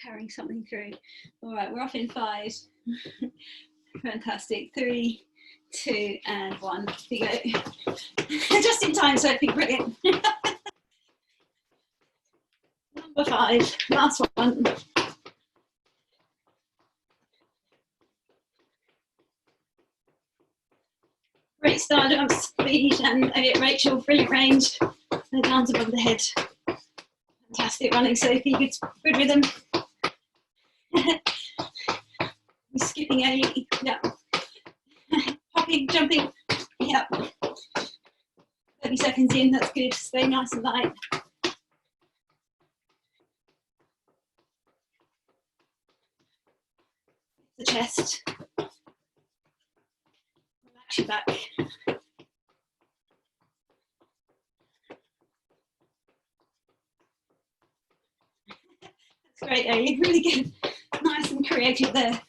carrying something through. All right, we're off in 5. Fantastic. 3, 2, and 1. Here you go. Just in time, Sophie. Brilliant. Number 5. Last one. Great star jump speed, and Rachel, brilliant range. And arms above the head. Fantastic running, Sophie. Good rhythm. We're skipping Amy. Yeah. Hopping, jumping. Yeah. 30 seconds in. That's good. Stay nice and light. The chest. Relax your back. Great, Amy. Really good. Nice and creative there.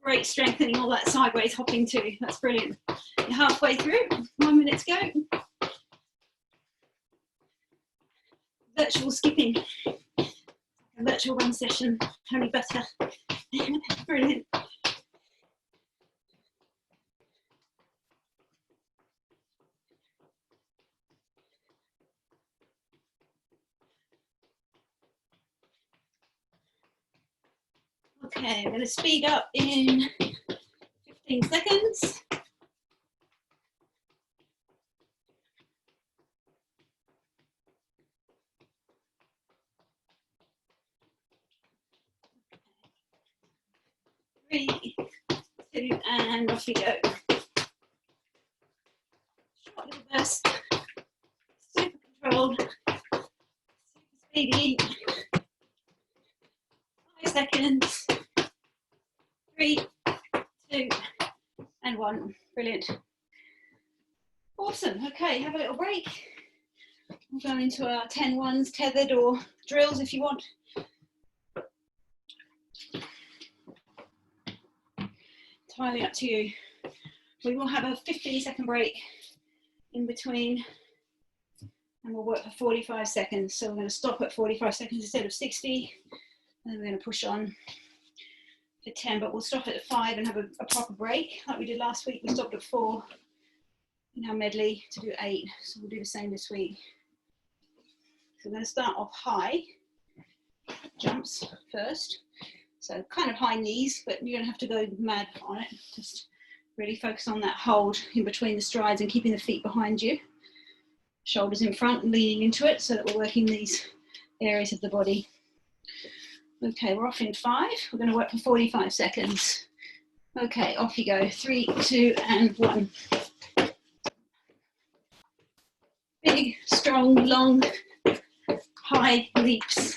Great strengthening all that sideways hopping too. That's brilliant. You're halfway through. 1 minute to go. Virtual skipping. A virtual run session. Only better. Brilliant. Okay, I'm going to speed up in 15 seconds. Three, 2, and off we go. Short little burst. Super controlled. Super speedy. 5 seconds. 3, 2, and 1. Brilliant. Awesome. Okay, have a little break. We'll go into our 10 ones, tethered or drills if you want. Entirely up to you. We will have a 15-second break in between, and we'll work for 45 seconds. So we're going to stop at 45 seconds instead of 60, and then we're going to push on for 10, but we'll stop at 5 and have a proper break like we did last week. We stopped at 4 in our medley to do 8, so we'll do the same this week. So we're going to start off high jumps first, so kind of high knees, but you're going to have to go mad on it. Just really focus on that hold in between the strides and keeping the feet behind you, shoulders in front and leaning into it, so that we're working these areas of the body. Okay, we're off in 5. We're going to work for 45 seconds. Okay, off you go. 3, 2, and 1. Big, strong, long, high leaps.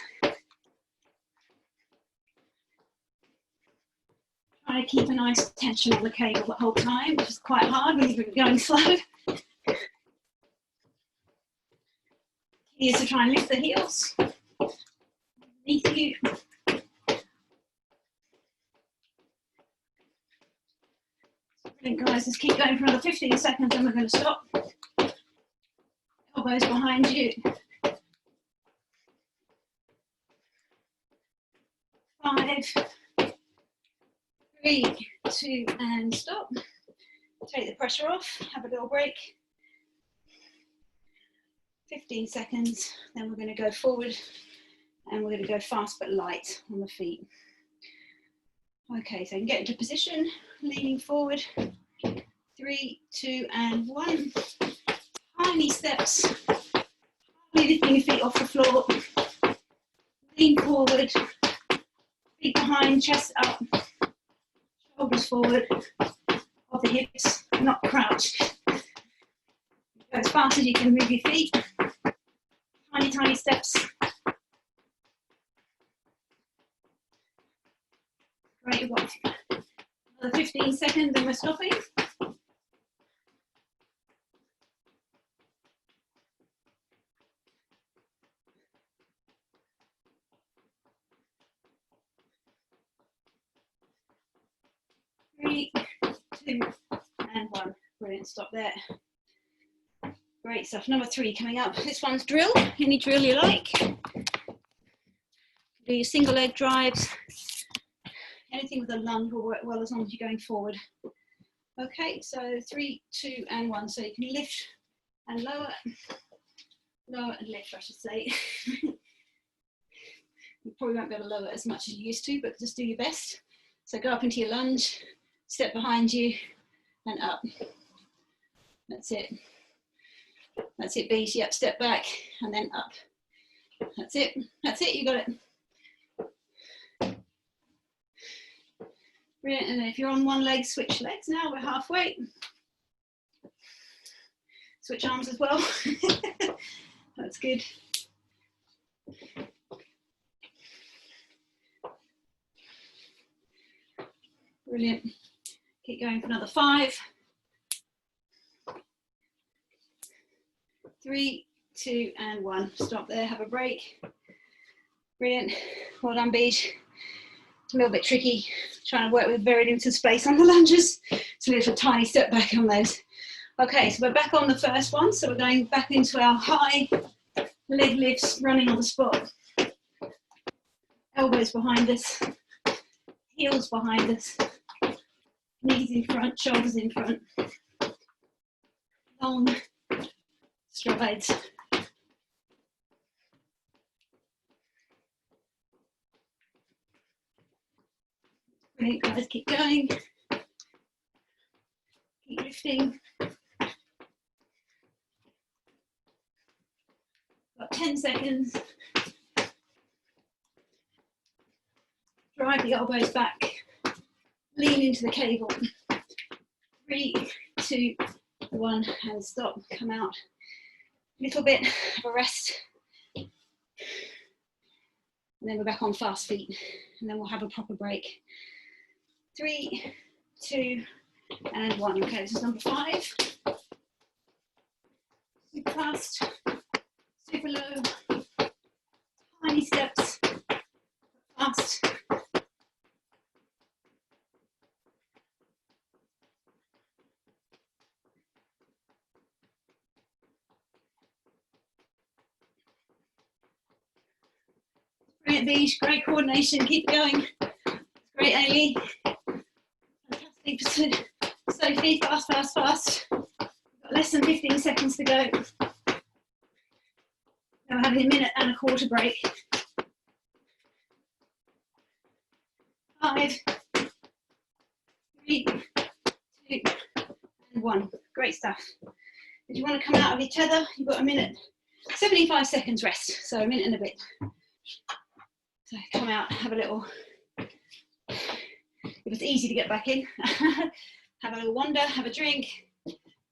Try to keep a nice tension on the cable the whole time, which is quite hard when you're going slow. Key is to try and lift the heels underneath you. Brilliant, guys. Just keep going for another 15 seconds and we're going to stop. Elbows behind you. 5, 3, 2, and stop. Take the pressure off, have a little break. 15 seconds, then we're going to go forward and we're going to go fast but light on the feet. Okay, so you can get into position, leaning forward. 3, 2, and 1. Tiny steps. Hardly lifting your feet off the floor. Lean forward. Feet behind, chest up. Shoulders forward. Off the hips, not crouched. Go as fast as you can move your feet. Tiny, tiny steps. Great, we've got another 15 seconds and we're stopping. Three, 2, and 1. Brilliant, stop there. Great stuff. Number 3 coming up. This one's drill. Any drill you like. Do your single leg drives. Anything with a lunge will work well as long as you're going forward. Okay, so 3, 2, and 1. So you can lift and lower, lower and lift, I should say. You probably won't be able to lower as much as you used to, but just do your best. So go up into your lunge, step behind you, and up. That's it. That's it, bees. Yep, step back and then up. That's it. That's it. You got it. Brilliant. And then if you're on one leg, switch legs now. We're halfway. Switch arms as well. That's good. Brilliant. Keep going for another 5. 3, 2, and 1. Stop there, have a break. Brilliant. Well done, bees. It's a little bit tricky trying to work with very limited space on the lunges. It's a little tiny step back on those. Okay, so we're back on the first one. So we're going back into our high leg lifts, running on the spot. Elbows behind us, heels behind us, knees in front, shoulders in front. Long strides. Brilliant, guys, keep going. Keep lifting. Got 10 seconds. Drive the elbows back. Lean into the cable. 3, 2, 1, and stop. Come out. Little bit of a rest. And then we're back on fast feet. And then we'll have a proper break. 3, 2, and 1. Okay, this is number 5. Super fast, super low, tiny steps, fast. Brilliant, Beej. Great coordination. Keep going. Great, Ailey. Fantastic. Sophie, fast, fast, fast. We've got less than 15 seconds to go. Now we're having a minute and a quarter break. 5, 3, 2, and 1. Great stuff. If you want to come out of your tether, you've got a minute, 75 seconds rest. So a minute and a bit. So come out, have a little, if it's easy to get back in, have a little wander, have a drink,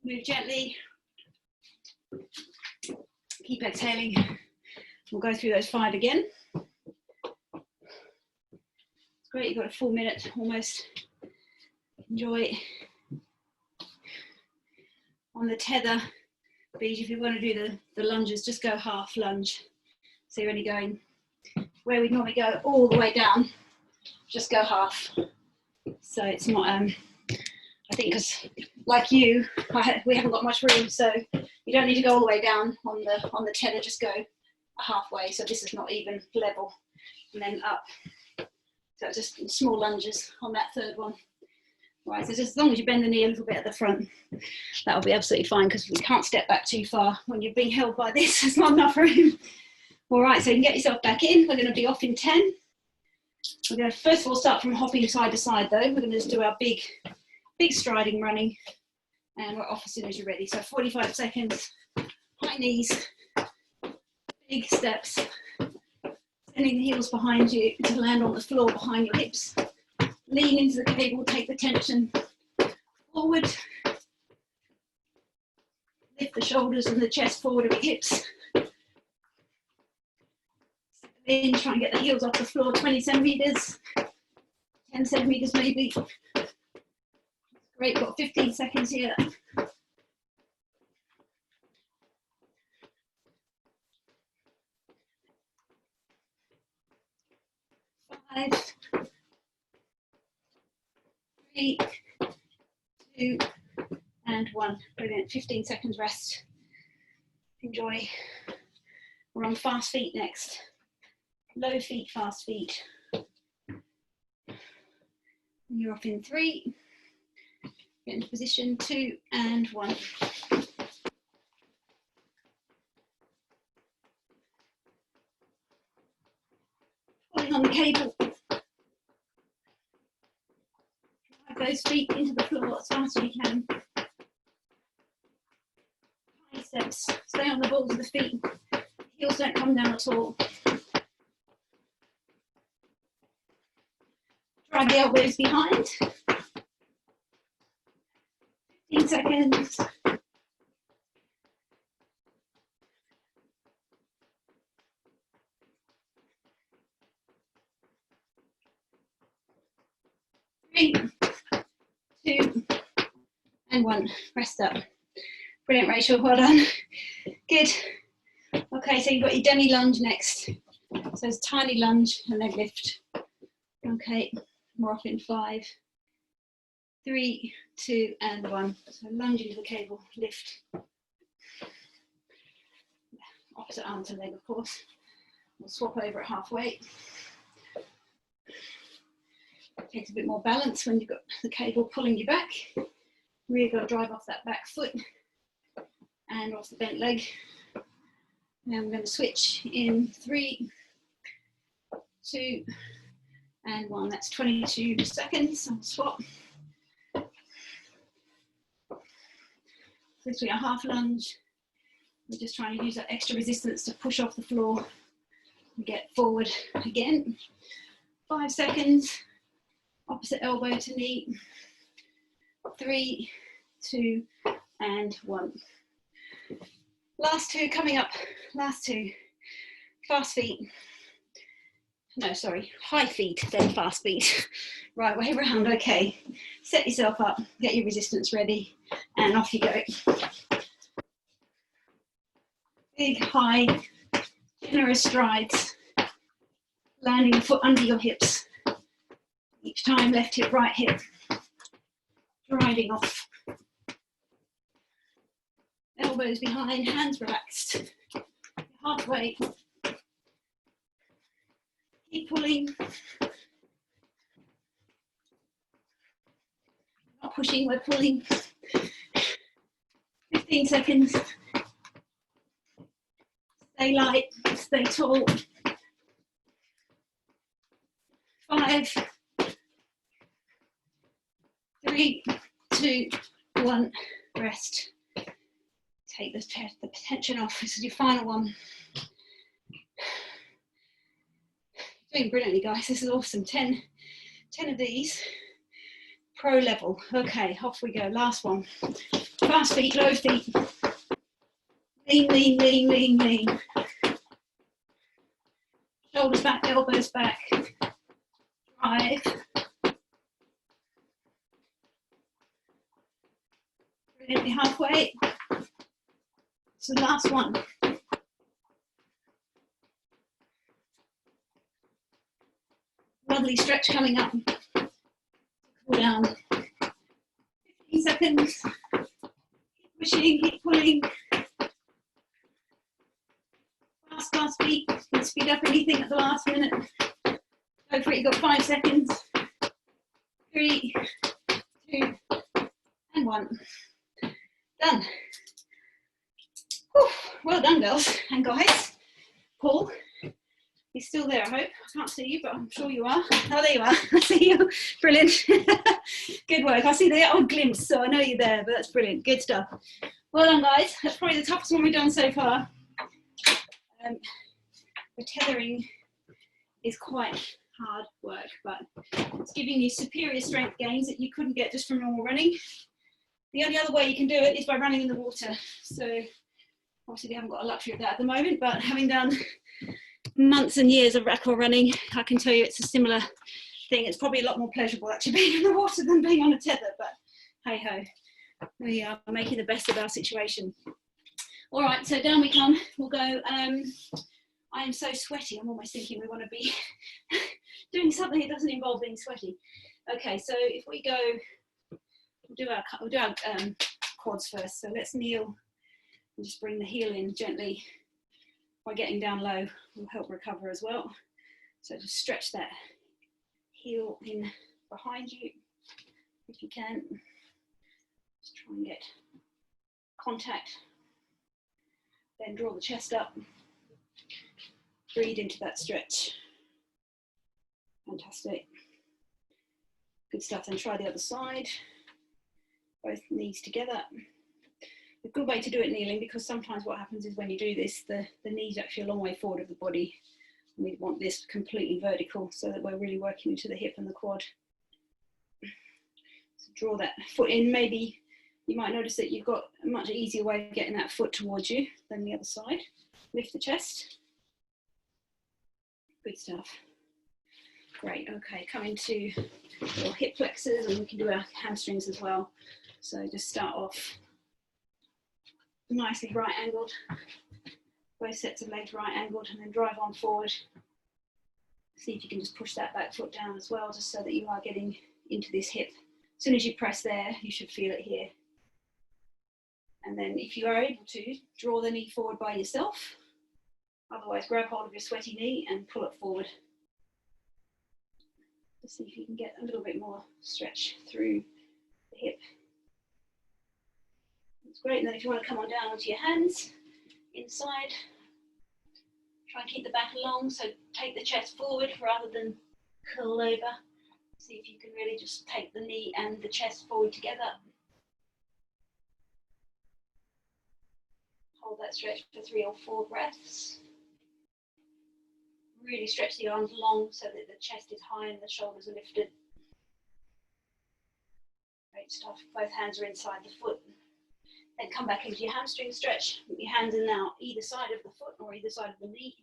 move gently, keep exhaling. We'll go through those 5 again. It's great, you've got a full minute almost. Enjoy. On the tether, Beej, if you want to do the lunges, just go half lunge. So you're only going where we normally go all the way down, just go half. So it's not, I think, because like you, we haven't got much room, so you don't need to go all the way down on the tether, just go halfway. So this is not even level, and then up. So just small lunges on that third one. Right, so just as long as you bend the knee a little bit at the front, that'll be absolutely fine, because we can't step back too far when you're being held by this. There's not enough room. All right, so you can get yourself back in. We're going to be off in 10. We're going to first of all start from hopping side to side though. We're going to just do our big striding running, and we're off as soon as you're ready. So 45 seconds, high knees, big steps, sending the heels behind you to land on the floor behind your hips. Lean into the cable, take the tension forward. Lift the shoulders and the chest forward of your hips. In, try and get the heels off the floor, 20 centimeters, 10 centimeters maybe. Great, got 15 seconds here. 5, 3, 2, and 1. Brilliant, 15 seconds rest. Enjoy. We're on fast feet next. low feet, fast feet. You're off in 3, get into position, 2 and 1. Pulling on the cable. Drive those feet into the floor as fast as you can. Tiny steps, stay on the balls of the feet. Heels don't come down at all. Drag the elbows behind. 15 seconds. Three, 2 and 1. Rest up. Brilliant, Rachel, well done. Good. Okay, so you've got your demi lunge next. So it's tiny lunge and leg lift. Okay, we're off in 5, 3, 2 and 1. So lunge into the cable, lift. Opposite arm to leg, of course. We'll swap over at halfway. Takes a bit more balance when you've got the cable pulling you back. Really got to drive off that back foot and off the bent leg. Now I'm going to switch in 3, 2 and 1. That's 22 seconds. I'll swap. This will be a half lunge. We're just trying to use that extra resistance to push off the floor and get forward again. 5 seconds. Opposite elbow to knee. 3, 2 and 1. Last 2 coming up. Last 2. Fast feet. No, sorry, high feet, then fast feet. Right way around, okay. Set yourself up, get your resistance ready, and off you go. Big, high, generous strides. Landing the foot under your hips. Each time, left hip, right hip. Driving off. Elbows behind, hands relaxed. Halfway. Keep pulling. Not pushing, we're pulling. 15 seconds. Stay light, stay tall. 5, 3, 2, 1. Rest. Take the tension off. This is your final one. Doing brilliantly, guys. This is awesome. 10 of these. Pro level. Okay, off we go. Last one. Fast feet, low feet. Lean, lean, lean, lean, lean. Shoulders back, elbows back. Drive. Brilliantly halfway. So last one. Lovely stretch coming up. Cool down. 15 seconds. Keep pushing, keep pulling. Fast, fast feet. You can speed up anything at the last minute. Go for it, you've got 5 seconds. 3, 2, and 1. Done. Whew. Well done, girls and guys. Paul. He's still there, I hope. I can't see you, but I'm sure you are. Oh, there you are. I see you. Brilliant. Good work. I see the odd glimpse, so I know you're there, but that's brilliant. Good stuff. Well done, guys. That's probably the toughest one we've done so far. The tethering is quite hard work, but it's giving you superior strength gains that you couldn't get just from normal running. The only other way you can do it is by running in the water. So obviously we haven't got a luxury of that at the moment, but having done months and years of record running, I can tell you it's a similar thing. It's probably a lot more pleasurable actually being in the water than being on a tether, but hey ho, we are making the best of our situation. All right, so down we come. We'll go. I am so sweaty. I'm almost thinking we want to be doing something that doesn't involve being sweaty. Okay, so if we go, we'll do our quads first. So let's kneel and just bring the heel in gently by getting down low. Will help recover as well. So just stretch that heel in behind you if you can. Just try and get contact. Then draw the chest up. Breathe into that stretch. Fantastic. Good stuff. Then try the other side. Both knees together. A good way to do it kneeling, because sometimes what happens is when you do this, the knee's actually a long way forward of the body. And we want this completely vertical so that we're really working into the hip and the quad. So draw that foot in. Maybe you might notice that you've got a much easier way of getting that foot towards you than the other side. Lift the chest. Good stuff. Great, okay, come into your hip flexors, and we can do our hamstrings as well. So just start off nicely right angled, both sets of legs right angled, and then drive on forward. See if you can just push that back foot down as well, just so that you are getting into this hip. As soon as you press there, you should feel it here. And then if you are able to, draw the knee forward by yourself. Otherwise, grab hold of your sweaty knee and pull it forward. Just see if you can get a little bit more stretch through the hip. That's great. And then if you want to come on down onto your hands, inside, try and keep the back long, so take the chest forward rather than curl over. See if you can really just take the knee and the chest forward together. Hold that stretch for 3 or 4 breaths. Really stretch the arms long so that the chest is high and the shoulders are lifted. Great stuff. Both hands are inside the foot. Then come back into your hamstring stretch. Your hands are now either side of the foot or either side of the knee.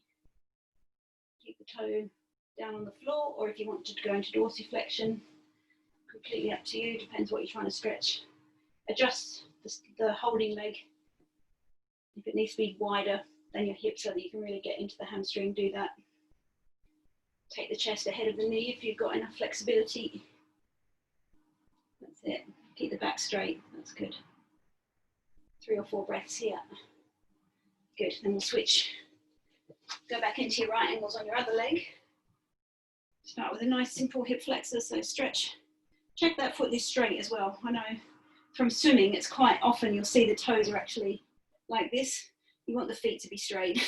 Keep the toe down on the floor, or if you want to go into dorsiflexion, completely up to you, depends what you're trying to stretch. Adjust the holding leg. If it needs to be wider than your hip so that you can really get into the hamstring, do that. Take the chest ahead of the knee if you've got enough flexibility. That's it. Keep the back straight. That's good. 3 or 4 breaths here. Good. Then we'll switch. Go back into your right angles on your other leg. Start with a nice simple hip flexor. So stretch. Check that foot is straight as well. I know from swimming, it's quite often you'll see the toes are actually like this. You want the feet to be straight.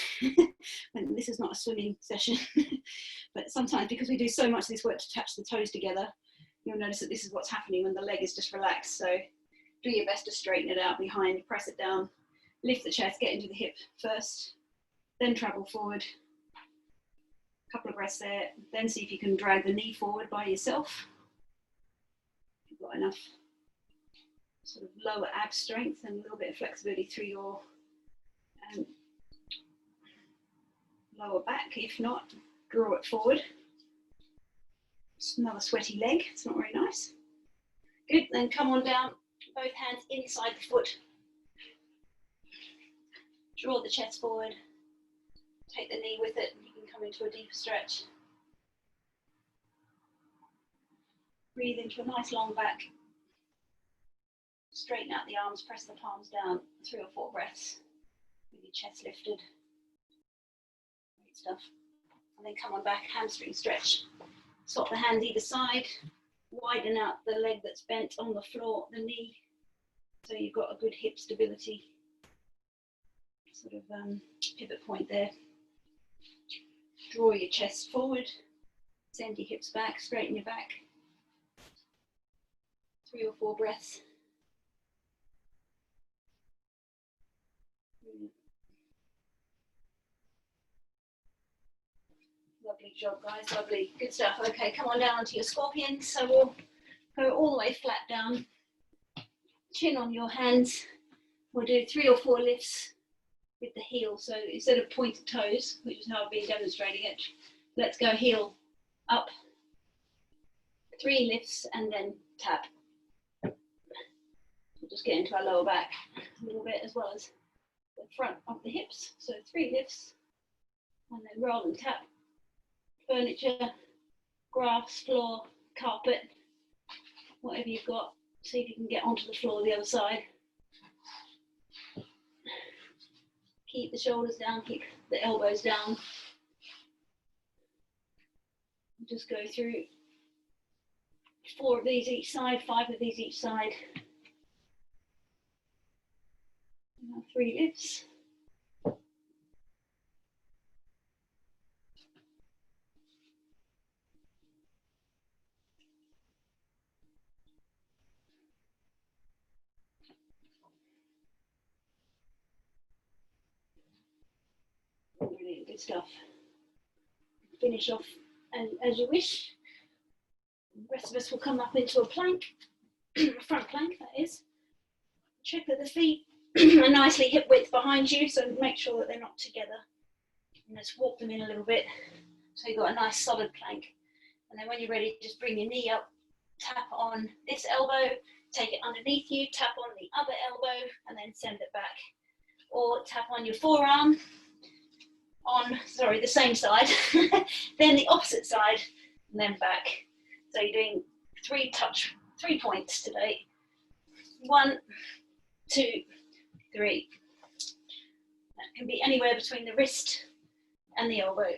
And this is not a swimming session. But sometimes, because we do so much of this work to touch the toes together, you'll notice that this is what's happening when the leg is just relaxed. So do your best to straighten it out behind, press it down, lift the chest, get into the hip first, then travel forward. A couple of breaths there. Then see if you can drag the knee forward by yourself. If you've got enough sort of lower ab strength and a little bit of flexibility through your lower back. If not, draw it forward. Just another sweaty leg. It's not very nice. Good. Then come on down. Both hands inside the foot. Draw the chest forward. Take the knee with it. You can come into a deeper stretch. Breathe into a nice long back. Straighten out the arms. Press the palms down. 3 or 4 breaths with your chest lifted. Great stuff. And then come on back, hamstring stretch. Swap the hands either side, widen out the leg that's bent on the floor, the knee, so you've got a good hip stability, sort of pivot point there. Draw your chest forward, send your hips back, straighten your back. 3 or 4 breaths. Lovely job, guys, lovely, good stuff. Okay, come on down onto your scorpion. So we'll go all the way flat down, chin on your hands. We'll do 3 or 4 lifts with the heel. So instead of pointed toes, which is how I've been demonstrating it, let's go heel up, 3 lifts and then tap. We'll just get into our lower back a little bit as well as the front of the hips. So 3 lifts and then roll and tap. Furniture, grass, floor, carpet, whatever you've got. See if you can get onto the floor the other side. Keep the shoulders down, keep the elbows down. Just go through 4 of these each side, 5 of these each side. 3 lifts. Brilliant, good stuff. Finish off as you wish. The rest of us will come up into a plank, a front plank that is. Check that the feet are nicely hip width behind you, so make sure that they're not together. And let's walk them in a little bit so you've got a nice solid plank. And then when you're ready, just bring your knee up, tap on this elbow, take it underneath you, tap on the other elbow, and then send it back. Or tap on your forearm on, sorry, the same side, then the opposite side, and then back. So you're doing 3 points today. 1, 2, 3. That can be anywhere between the wrist and the elbow.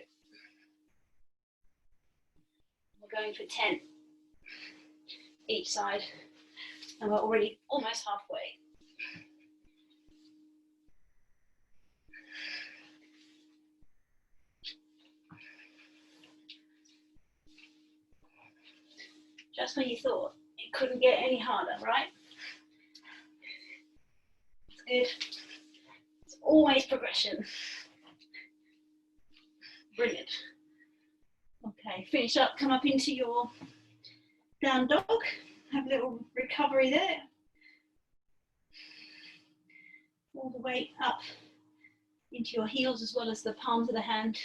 We're going for 10 each side, and we're already almost halfway. Just when you thought it couldn't get any harder, right? It's good. It's always progression. Brilliant. Okay, finish up, come up into your down dog. Have a little recovery there. All the way up into your heels as well as the palms of the hand.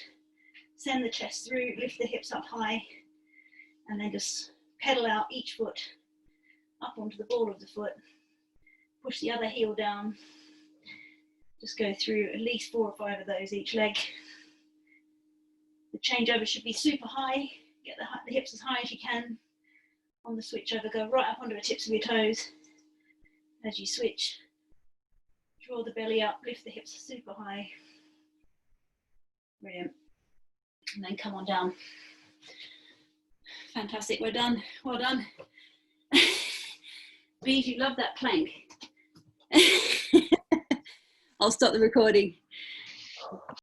Send the chest through, lift the hips up high, and then just pedal out each foot up onto the ball of the foot. Push the other heel down. Just go through at least 4 or 5 of those each leg. The changeover should be super high. Get the hips as high as you can. On the switch over, go right up onto the tips of your toes. As you switch, draw the belly up, lift the hips super high. Brilliant. And then come on down. Fantastic, we're done. Well done. Bees, you love that plank. I'll stop the recording.